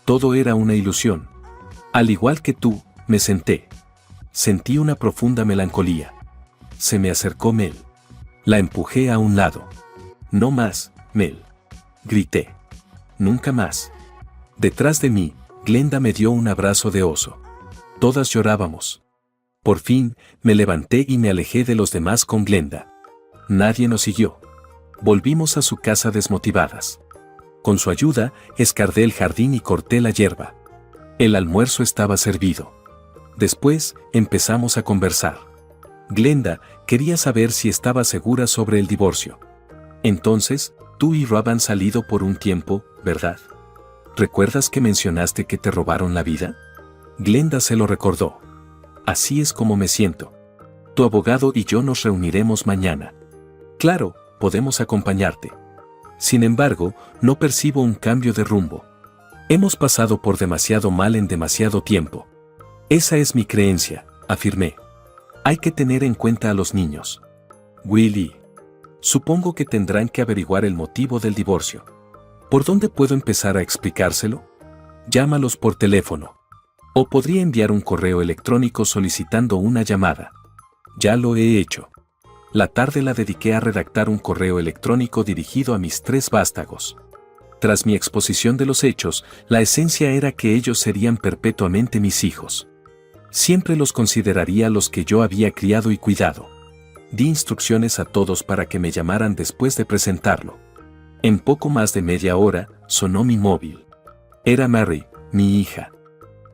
Todo era una ilusión. Al igual que tú, me senté. Sentí una profunda melancolía. Se me acercó Mel. La empujé a un lado. No más, Mel. Grité. Nunca más. Detrás de mí, Glenda me dio un abrazo de oso. Todas llorábamos. Por fin, me levanté y me alejé de los demás con Glenda. Nadie nos siguió. Volvimos a su casa desmotivadas. Con su ayuda, escardé el jardín y corté la hierba. El almuerzo estaba servido. Después, empezamos a conversar. Glenda quería saber si estaba segura sobre el divorcio. Entonces, tú y Rob han salido por un tiempo, ¿verdad? ¿Recuerdas que mencionaste que te robaron la vida? Glenda se lo recordó. Así es como me siento. Tu abogado y yo nos reuniremos mañana. Claro, podemos acompañarte. Sin embargo, no percibo un cambio de rumbo. Hemos pasado por demasiado mal en demasiado tiempo. Esa es mi creencia, afirmé. Hay que tener en cuenta a los niños. Willy. Supongo que tendrán que averiguar el motivo del divorcio. ¿Por dónde puedo empezar a explicárselo? Llámalos por teléfono. O podría enviar un correo electrónico solicitando una llamada. Ya lo he hecho. La tarde la dediqué a redactar un correo electrónico dirigido a mis 3 vástagos. Tras mi exposición de los hechos, la esencia era que ellos serían perpetuamente mis hijos. Siempre los consideraría los que yo había criado y cuidado. Di instrucciones a todos para que me llamaran después de presentarlo. En poco más de media hora, sonó mi móvil. Era Mary, mi hija.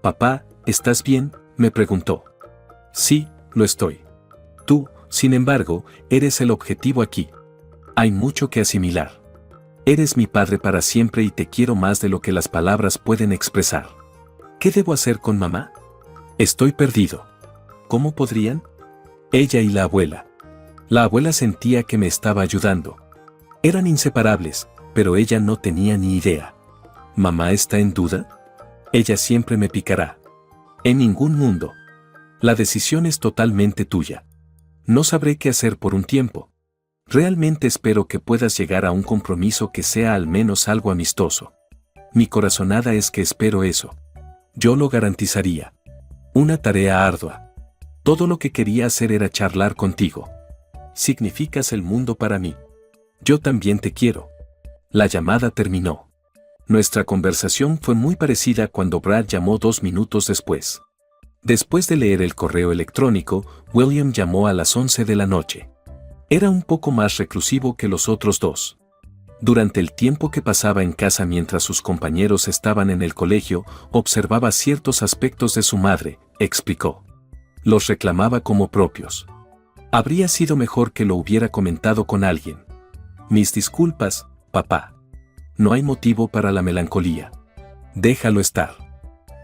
«Papá, ¿estás bien?», me preguntó. «Sí, lo estoy. Tú, sin embargo, eres el objetivo aquí. Hay mucho que asimilar. Eres mi padre para siempre y te quiero más de lo que las palabras pueden expresar. ¿Qué debo hacer con mamá? Estoy perdido». «¿Cómo podrían?». Ella y la abuela. La abuela sentía que me estaba ayudando. Eran inseparables, pero ella no tenía ni idea. «¿Mamá está en duda?». «Ella siempre me picará». «En ningún mundo. La decisión es totalmente tuya. No sabré qué hacer por un tiempo. Realmente espero que puedas llegar a un compromiso que sea al menos algo amistoso. Mi corazonada es que espero eso. Yo lo garantizaría. Una tarea ardua. Todo lo que quería hacer era charlar contigo. Significas el mundo para mí. Yo también te quiero». La llamada terminó. Nuestra conversación fue muy parecida cuando Brad llamó 2 minutos después. Después de leer el correo electrónico, William llamó a las 11 de la noche. Era un poco más reclusivo que los otros 2. Durante el tiempo que pasaba en casa mientras sus compañeros estaban en el colegio, observaba ciertos aspectos de su madre, explicó. Los reclamaba como propios. Habría sido mejor que lo hubiera comentado con alguien. «Mis disculpas, papá. No hay motivo para la melancolía. Déjalo estar.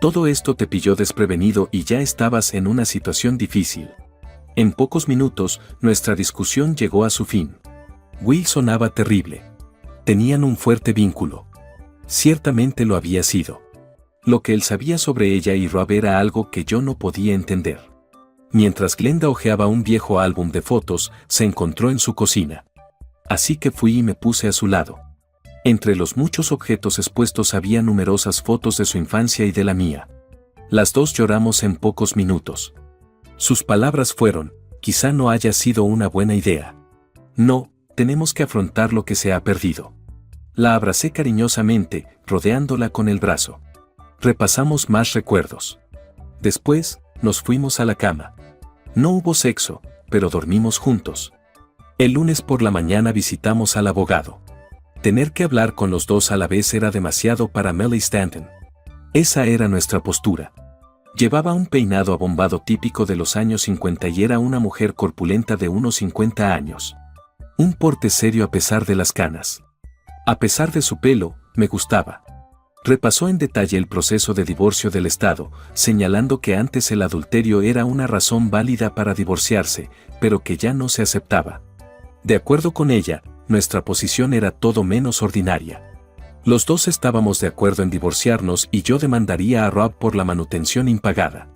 Todo esto te pilló desprevenido y ya estabas en una situación difícil». En pocos minutos, nuestra discusión llegó a su fin. Will sonaba terrible. Tenían un fuerte vínculo. Ciertamente lo había sido. Lo que él sabía sobre ella y Rob era algo que yo no podía entender. Mientras Glenda hojeaba un viejo álbum de fotos, se encontró en su cocina. Así que fui y me puse a su lado. Entre los muchos objetos expuestos había numerosas fotos de su infancia y de la mía. Las 2 lloramos en pocos minutos. Sus palabras fueron: «Quizá no haya sido una buena idea. No, tenemos que afrontar lo que se ha perdido». La abracé cariñosamente, rodeándola con el brazo. Repasamos más recuerdos. Después, nos fuimos a la cama. No hubo sexo, pero dormimos juntos. El lunes por la mañana visitamos al abogado. Tener que hablar con los 2 a la vez era demasiado para Melly Stanton. Esa era nuestra postura. Llevaba un peinado abombado típico de los años 50 y era una mujer corpulenta de unos 50 años. Un porte serio a pesar de las canas. A pesar de su pelo, me gustaba. Repasó en detalle el proceso de divorcio del Estado, señalando que antes el adulterio era una razón válida para divorciarse, pero que ya no se aceptaba. De acuerdo con ella, nuestra posición era todo menos ordinaria. Los 2 estábamos de acuerdo en divorciarnos y yo demandaría a Rob por la manutención impagada.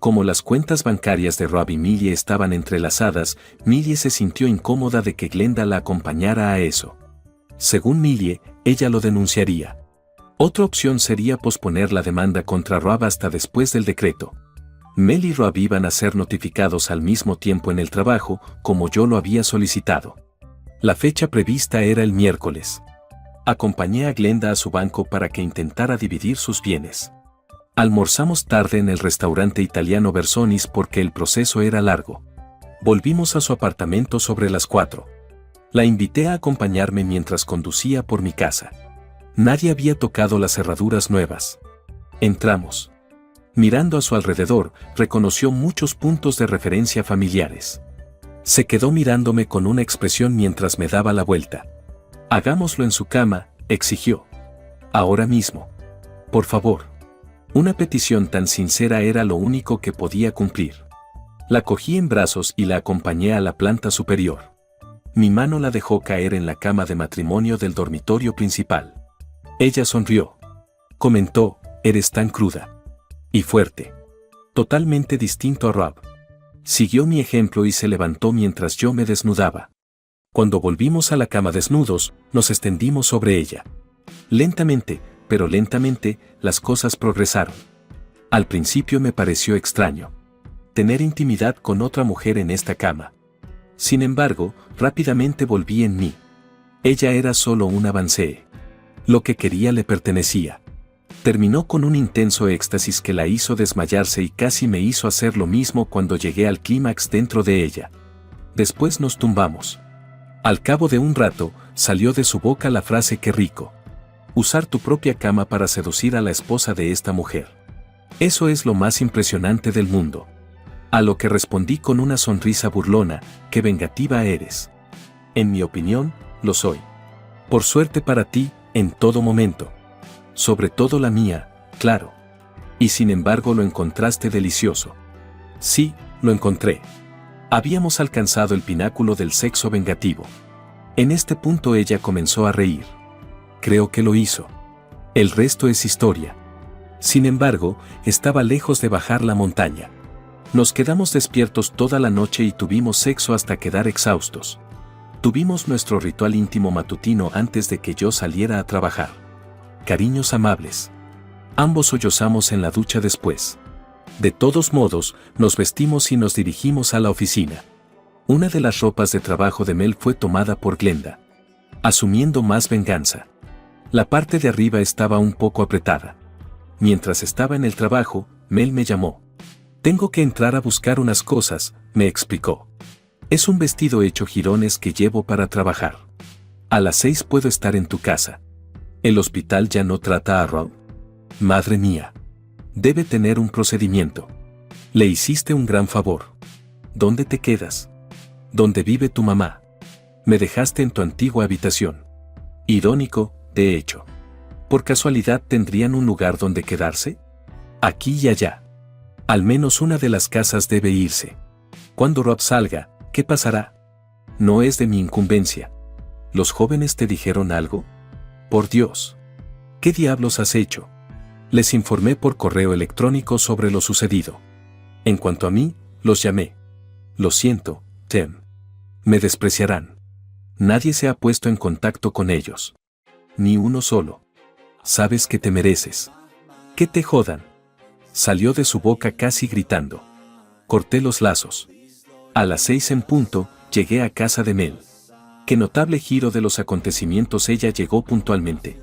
Como las cuentas bancarias de Rob y Millie estaban entrelazadas, Millie se sintió incómoda de que Glenda la acompañara a eso. Según Millie, ella lo denunciaría. Otra opción sería posponer la demanda contra Rob hasta después del decreto. Mel y Rob iban a ser notificados al mismo tiempo en el trabajo, como yo lo había solicitado. La fecha prevista era el miércoles. Acompañé a Glenda a su banco para que intentara dividir sus bienes. Almorzamos tarde en el restaurante italiano Versonis porque el proceso era largo. Volvimos a su apartamento sobre las 4. La invité a acompañarme mientras conducía por mi casa. Nadie había tocado las cerraduras nuevas. Entramos. Mirando a su alrededor, reconoció muchos puntos de referencia familiares. Se quedó mirándome con una expresión mientras me daba la vuelta. «Hagámoslo en su cama», exigió. «Ahora mismo. Por favor». Una petición tan sincera era lo único que podía cumplir. La cogí en brazos y la acompañé a la planta superior. Mi mano la dejó caer en la cama de matrimonio del dormitorio principal. Ella sonrió. Comentó: «Eres tan cruda. Y fuerte. Totalmente distinto a Rob». Siguió mi ejemplo y se levantó mientras yo me desnudaba. Cuando volvimos a la cama desnudos, nos extendimos sobre ella. Lentamente, pero lentamente, las cosas progresaron. Al principio me pareció extraño tener intimidad con otra mujer en esta cama. Sin embargo, rápidamente volví en mí. Ella era solo un avance. Lo que quería le pertenecía. Terminó con un intenso éxtasis que la hizo desmayarse y casi me hizo hacer lo mismo cuando llegué al clímax dentro de ella. Después nos tumbamos. Al cabo de un rato, salió de su boca la frase «qué rico». Usar tu propia cama para seducir a la esposa de esta mujer. Eso es lo más impresionante del mundo. A lo que respondí con una sonrisa burlona, «qué vengativa eres». En mi opinión, lo soy. Por suerte para ti, en todo momento. Sobre todo la mía, claro. Y sin embargo lo encontraste delicioso. Sí, lo encontré. Habíamos alcanzado el pináculo del sexo vengativo. En este punto ella comenzó a reír. Creo que lo hizo. El resto es historia. Sin embargo, estaba lejos de bajar la montaña. Nos quedamos despiertos toda la noche y tuvimos sexo hasta quedar exhaustos. Tuvimos nuestro ritual íntimo matutino antes de que yo saliera a trabajar. Cariños amables. Ambos sollozamos en la ducha después. De todos modos, nos vestimos y nos dirigimos a la oficina. Una de las ropas de trabajo de Mel fue tomada por Glenda. Asumiendo más venganza. La parte de arriba estaba un poco apretada. Mientras estaba en el trabajo, Mel me llamó. Tengo que entrar a buscar unas cosas, me explicó. Es un vestido hecho jirones que llevo para trabajar. A las 6 puedo estar en tu casa. El hospital ya no trata a Rob. Madre mía. Debe tener un procedimiento. Le hiciste un gran favor. ¿Dónde te quedas? ¿Dónde vive tu mamá? Me dejaste en tu antigua habitación. Irónico, de hecho. ¿Por casualidad tendrían un lugar donde quedarse? Aquí y allá. Al menos una de las casas debe irse. Cuando Rob salga, ¿qué pasará? No es de mi incumbencia. ¿Los jóvenes te dijeron algo? Por Dios. ¿Qué diablos has hecho? Les informé por correo electrónico sobre lo sucedido. En cuanto a mí, los llamé. Lo siento, Tim. Me despreciarán. Nadie se ha puesto en contacto con ellos. Ni uno solo. Sabes que te mereces. Que te jodan. Salió de su boca casi gritando. Corté los lazos. A las 6 en punto, llegué a casa de Mel. Qué notable giro de los acontecimientos, ella llegó puntualmente.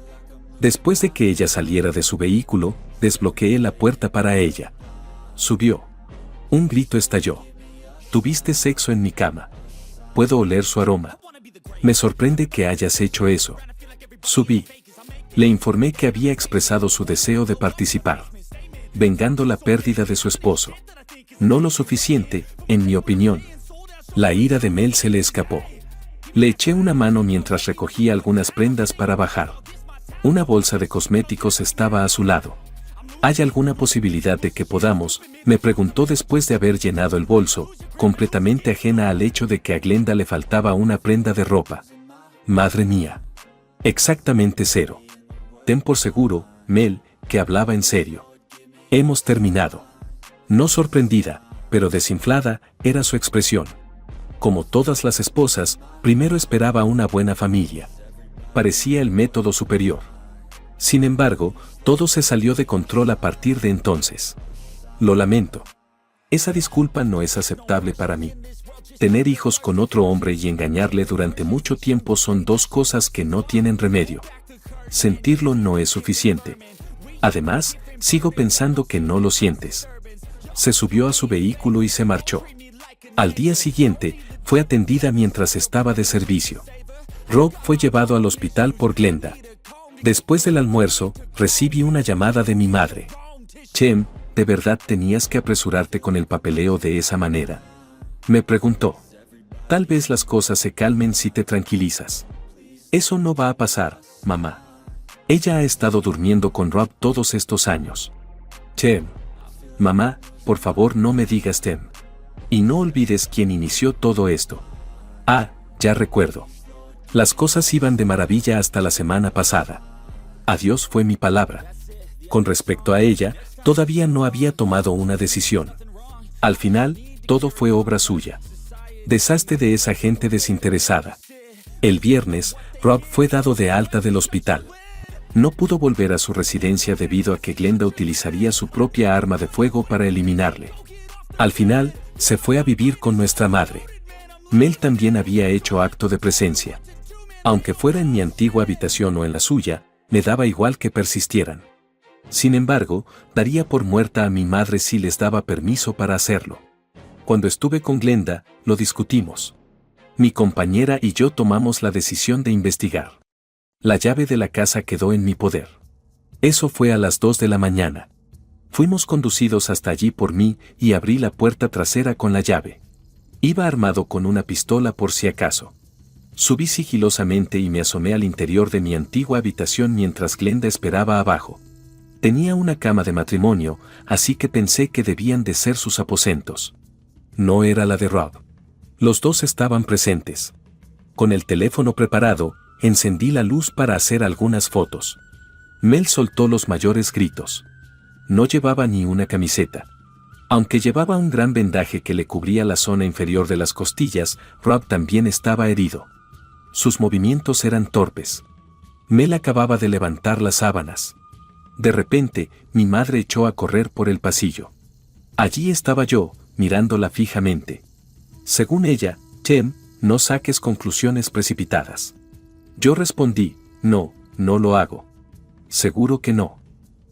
Después de que ella saliera de su vehículo, desbloqueé la puerta para ella. Subió. Un grito estalló. Tuviste sexo en mi cama. Puedo oler su aroma. Me sorprende que hayas hecho eso. Subí. Le informé que había expresado su deseo de participar, vengando la pérdida de su esposo. No lo suficiente, en mi opinión. La ira de Mel se le escapó. Le eché una mano mientras recogía algunas prendas para bajar. Una bolsa de cosméticos estaba a su lado. ¿Hay alguna posibilidad de que podamos?, me preguntó después de haber llenado el bolso, completamente ajena al hecho de que a Glenda le faltaba una prenda de ropa. Madre mía. Exactamente cero. Ten por seguro, Mel, que hablaba en serio. Hemos terminado. No sorprendida, pero desinflada, era su expresión. Como todas las esposas, primero esperaba una buena familia. Parecía el método superior. Sin embargo, todo se salió de control a partir de entonces. Lo lamento. Esa disculpa no es aceptable para mí. Tener hijos con otro hombre y engañarle durante mucho tiempo son dos cosas que no tienen remedio. Sentirlo no es suficiente. Además, sigo pensando que no lo sientes. Se subió a su vehículo y se marchó. Al día siguiente, fue atendida mientras estaba de servicio. Rob fue llevado al hospital por Glenda. Después del almuerzo, recibí una llamada de mi madre. Chem, ¿de verdad tenías que apresurarte con el papeleo de esa manera?, me preguntó. Tal vez las cosas se calmen si te tranquilizas. Eso no va a pasar, mamá. Ella ha estado durmiendo con Rob todos estos años. Chem. Mamá, por favor no me digas Tem. Y no olvides quién inició todo esto. Ah, ya recuerdo. Las cosas iban de maravilla hasta la semana pasada. Adiós fue mi palabra. Con respecto a ella, todavía no había tomado una decisión. Al final, todo fue obra suya. Deshazte de esa gente desinteresada. El viernes, Rob fue dado de alta del hospital. No pudo volver a su residencia debido a que Glenda utilizaría su propia arma de fuego para eliminarle. Al final, se fue a vivir con nuestra madre. Mel también había hecho acto de presencia. Aunque fuera en mi antigua habitación o en la suya, me daba igual que persistieran. Sin embargo, daría por muerta a mi madre si les daba permiso para hacerlo. Cuando estuve con Glenda, lo discutimos. Mi compañera y yo tomamos la decisión de investigar. La llave de la casa quedó en mi poder. Eso fue a las 2 de la mañana. Fuimos conducidos hasta allí por mí y abrí la puerta trasera con la llave. Iba armado con una pistola por si acaso. Subí sigilosamente y me asomé al interior de mi antigua habitación mientras Glenda esperaba abajo. Tenía una cama de matrimonio, así que pensé que debían de ser sus aposentos. No era la de Rob. Los dos estaban presentes. Con el teléfono preparado, encendí la luz para hacer algunas fotos. Mel soltó los mayores gritos. No llevaba ni una camiseta. Aunque llevaba un gran vendaje que le cubría la zona inferior de las costillas, Rob también estaba herido. Sus movimientos eran torpes. Mel acababa de levantar las sábanas. De repente, mi madre echó a correr por el pasillo. Allí estaba yo, mirándola fijamente. Según ella, Chem, no saques conclusiones precipitadas. Yo respondí, no lo hago. Seguro que no.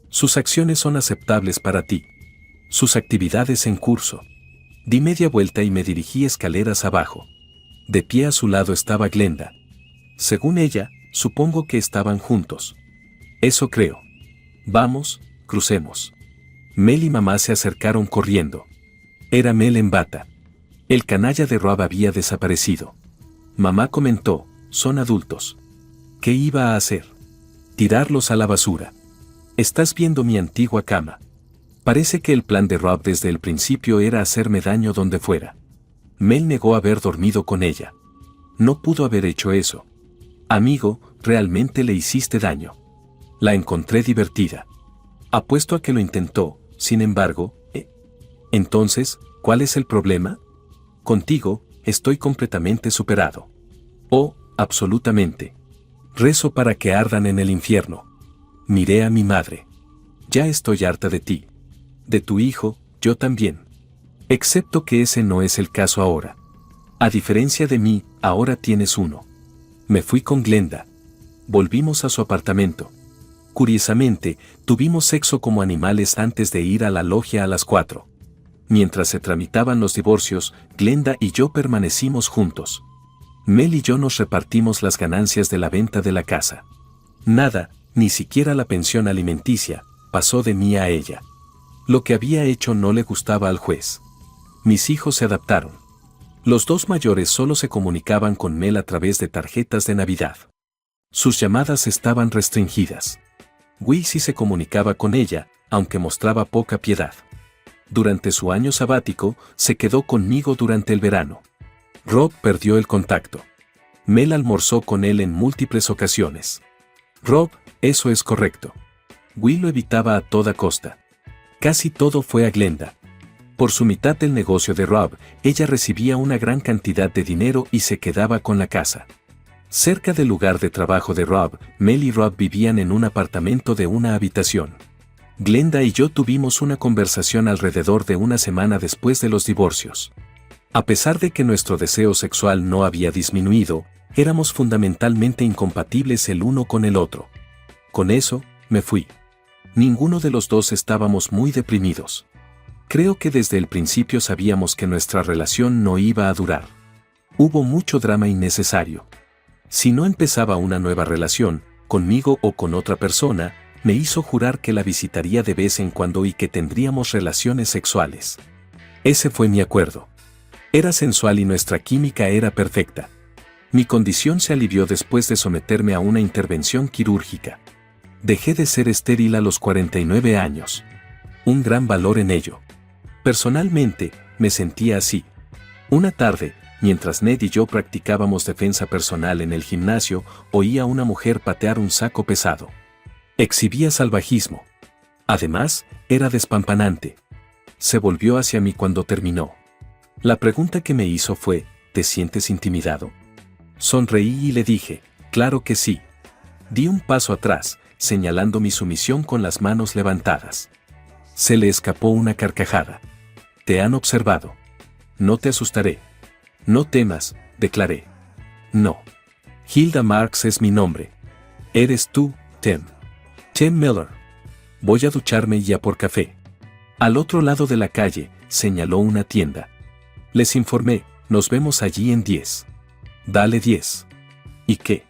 Sus acciones son aceptables para ti. Sus actividades en curso. Di media vuelta y me dirigí escaleras abajo. De pie a su lado estaba Glenda. Según ella, supongo que estaban juntos. Eso creo. Vamos, crucemos. Mel y mamá se acercaron corriendo. Era Mel en bata. El canalla de Rob había desaparecido. Mamá comentó, son adultos. ¿Qué iba a hacer? Tirarlos a la basura. Estás viendo mi antigua cama. Parece que el plan de Rob desde el principio era hacerme daño donde fuera. Mel negó haber dormido con ella. No pudo haber hecho eso. Amigo, realmente le hiciste daño. La encontré divertida. Apuesto a que lo intentó, sin embargo, Entonces, ¿cuál es el problema? Contigo, estoy completamente superado. Oh, absolutamente. Rezo para que ardan en el infierno. Miré a mi madre. Ya estoy harta de ti. De tu hijo, yo también. Excepto que ese no es el caso ahora. A diferencia de mí, ahora tienes uno. Me fui con Glenda. Volvimos a su apartamento. Curiosamente, tuvimos sexo como animales antes de ir a la logia a las 4. Mientras se tramitaban los divorcios, Glenda y yo permanecimos juntos. Mel y yo nos repartimos las ganancias de la venta de la casa. Nada, ni siquiera la pensión alimenticia, pasó de mí a ella. Lo que había hecho no le gustaba al juez. Mis hijos se adaptaron. Los dos mayores solo se comunicaban con Mel a través de tarjetas de Navidad. Sus llamadas estaban restringidas. Wee sí se comunicaba con ella, aunque mostraba poca piedad. Durante su año sabático, se quedó conmigo durante el verano. Rob perdió el contacto. Mel almorzó con él en múltiples ocasiones. Rob, eso es correcto. Wee lo evitaba a toda costa. Casi todo fue a Glenda. Por su mitad del negocio de Rob, ella recibía una gran cantidad de dinero y se quedaba con la casa. Cerca del lugar de trabajo de Rob, Mel y Rob vivían en un apartamento de una habitación. Glenda y yo tuvimos una conversación alrededor de una semana después de los divorcios. A pesar de que nuestro deseo sexual no había disminuido, éramos fundamentalmente incompatibles el uno con el otro. Con eso, me fui. Ninguno de los dos estábamos muy deprimidos. Creo que desde el principio sabíamos que nuestra relación no iba a durar. Hubo mucho drama innecesario. Si no empezaba una nueva relación, conmigo o con otra persona, me hizo jurar que la visitaría de vez en cuando y que tendríamos relaciones sexuales. Ese fue mi acuerdo. Era sensual y nuestra química era perfecta. Mi condición se alivió después de someterme a una intervención quirúrgica. Dejé de ser estéril a los 49 años. Un gran valor en ello. Personalmente, me sentía así. Una tarde, mientras Ned y yo practicábamos defensa personal en el gimnasio, oí a una mujer patear un saco pesado. Exhibía salvajismo. Además, era despampanante. Se volvió hacia mí cuando terminó. La pregunta que me hizo fue, ¿te sientes intimidado? Sonreí y le dije, claro que sí. Di un paso atrás, señalando mi sumisión con las manos levantadas. Se le escapó una carcajada. Te han observado. No te asustaré. No temas, declaré. No. Hilda Marks es mi nombre. Eres tú, Tim. Tim Miller. Voy a ducharme y a por café. Al otro lado de la calle, señaló una tienda. Les informé, nos vemos allí en 10. Dale 10. ¿Y qué?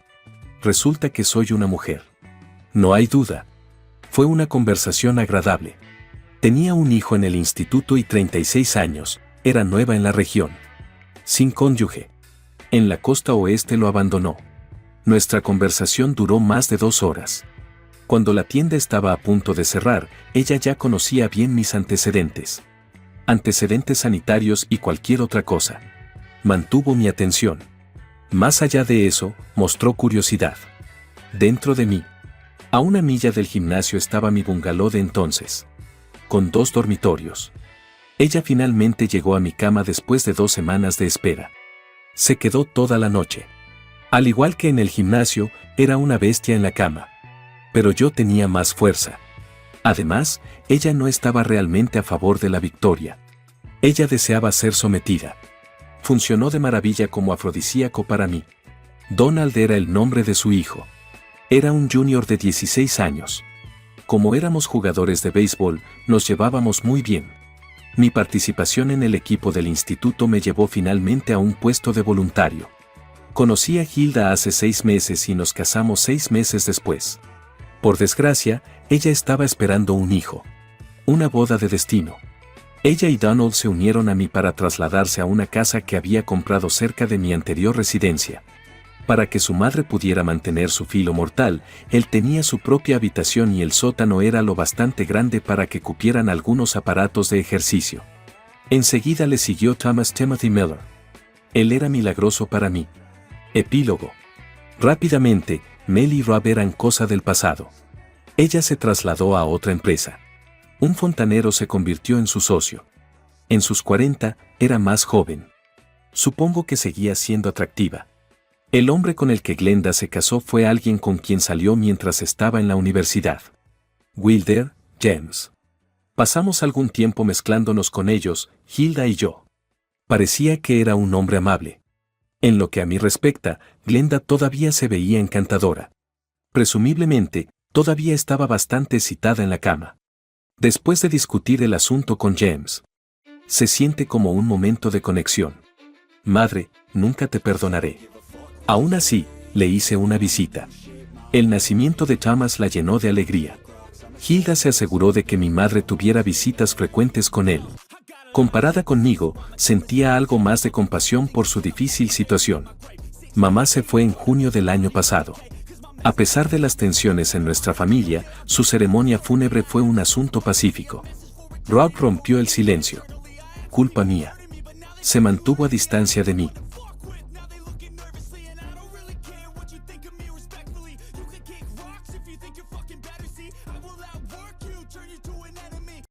Resulta que soy una mujer. No hay duda. Fue una conversación agradable. Tenía un hijo en el instituto y 36 años, era nueva en la región. Sin cónyuge. En la costa oeste lo abandonó. Nuestra conversación duró más de 2 horas. Cuando la tienda estaba a punto de cerrar, ella ya conocía bien mis antecedentes. Antecedentes sanitarios y cualquier otra cosa. Mantuvo mi atención. Más allá de eso, mostró curiosidad. Dentro de mí, a 1 milla del gimnasio estaba mi bungalow de entonces. Con 2 dormitorios. Ella finalmente llegó a mi cama después de 2 semanas de espera. Se quedó toda la noche. Al igual que en el gimnasio, era una bestia en la cama. Pero yo tenía más fuerza. Además, ella no estaba realmente a favor de la victoria. Ella deseaba ser sometida. Funcionó de maravilla como afrodisíaco para mí. Donald era el nombre de su hijo. Era un junior de 16 años. Como éramos jugadores de béisbol, nos llevábamos muy bien. Mi participación en el equipo del instituto me llevó finalmente a un puesto de voluntario. Conocí a Hilda hace 6 meses y nos casamos 6 meses después. Por desgracia, ella estaba esperando un hijo. Una boda de destino. Ella y Donald se unieron a mí para trasladarse a una casa que había comprado cerca de mi anterior residencia. Para que su madre pudiera mantener su filo mortal, él tenía su propia habitación y el sótano era lo bastante grande para que cupieran algunos aparatos de ejercicio. Enseguida le siguió Thomas Timothy Miller. Él era milagroso para mí. Epílogo. Rápidamente, Mel y Rob eran cosa del pasado. Ella se trasladó a otra empresa. Un fontanero se convirtió en su socio. En sus 40, era más joven. Supongo que seguía siendo atractiva. El hombre con el que Glenda se casó fue alguien con quien salió mientras estaba en la universidad. Wilder, James. Pasamos algún tiempo mezclándonos con ellos, Hilda y yo. Parecía que era un hombre amable. En lo que a mí respecta, Glenda todavía se veía encantadora. Presumiblemente, todavía estaba bastante excitada en la cama. Después de discutir el asunto con James, se siente como un momento de conexión. Madre, nunca te perdonaré. Aún así, le hice una visita. El nacimiento de Thomas la llenó de alegría. Hilda se aseguró de que mi madre tuviera visitas frecuentes con él. Comparada conmigo, sentía algo más de compasión por su difícil situación. Mamá se fue en junio del año pasado. A pesar de las tensiones en nuestra familia, su ceremonia fúnebre fue un asunto pacífico. Rob rompió el silencio. Culpa mía. Se mantuvo a distancia de mí.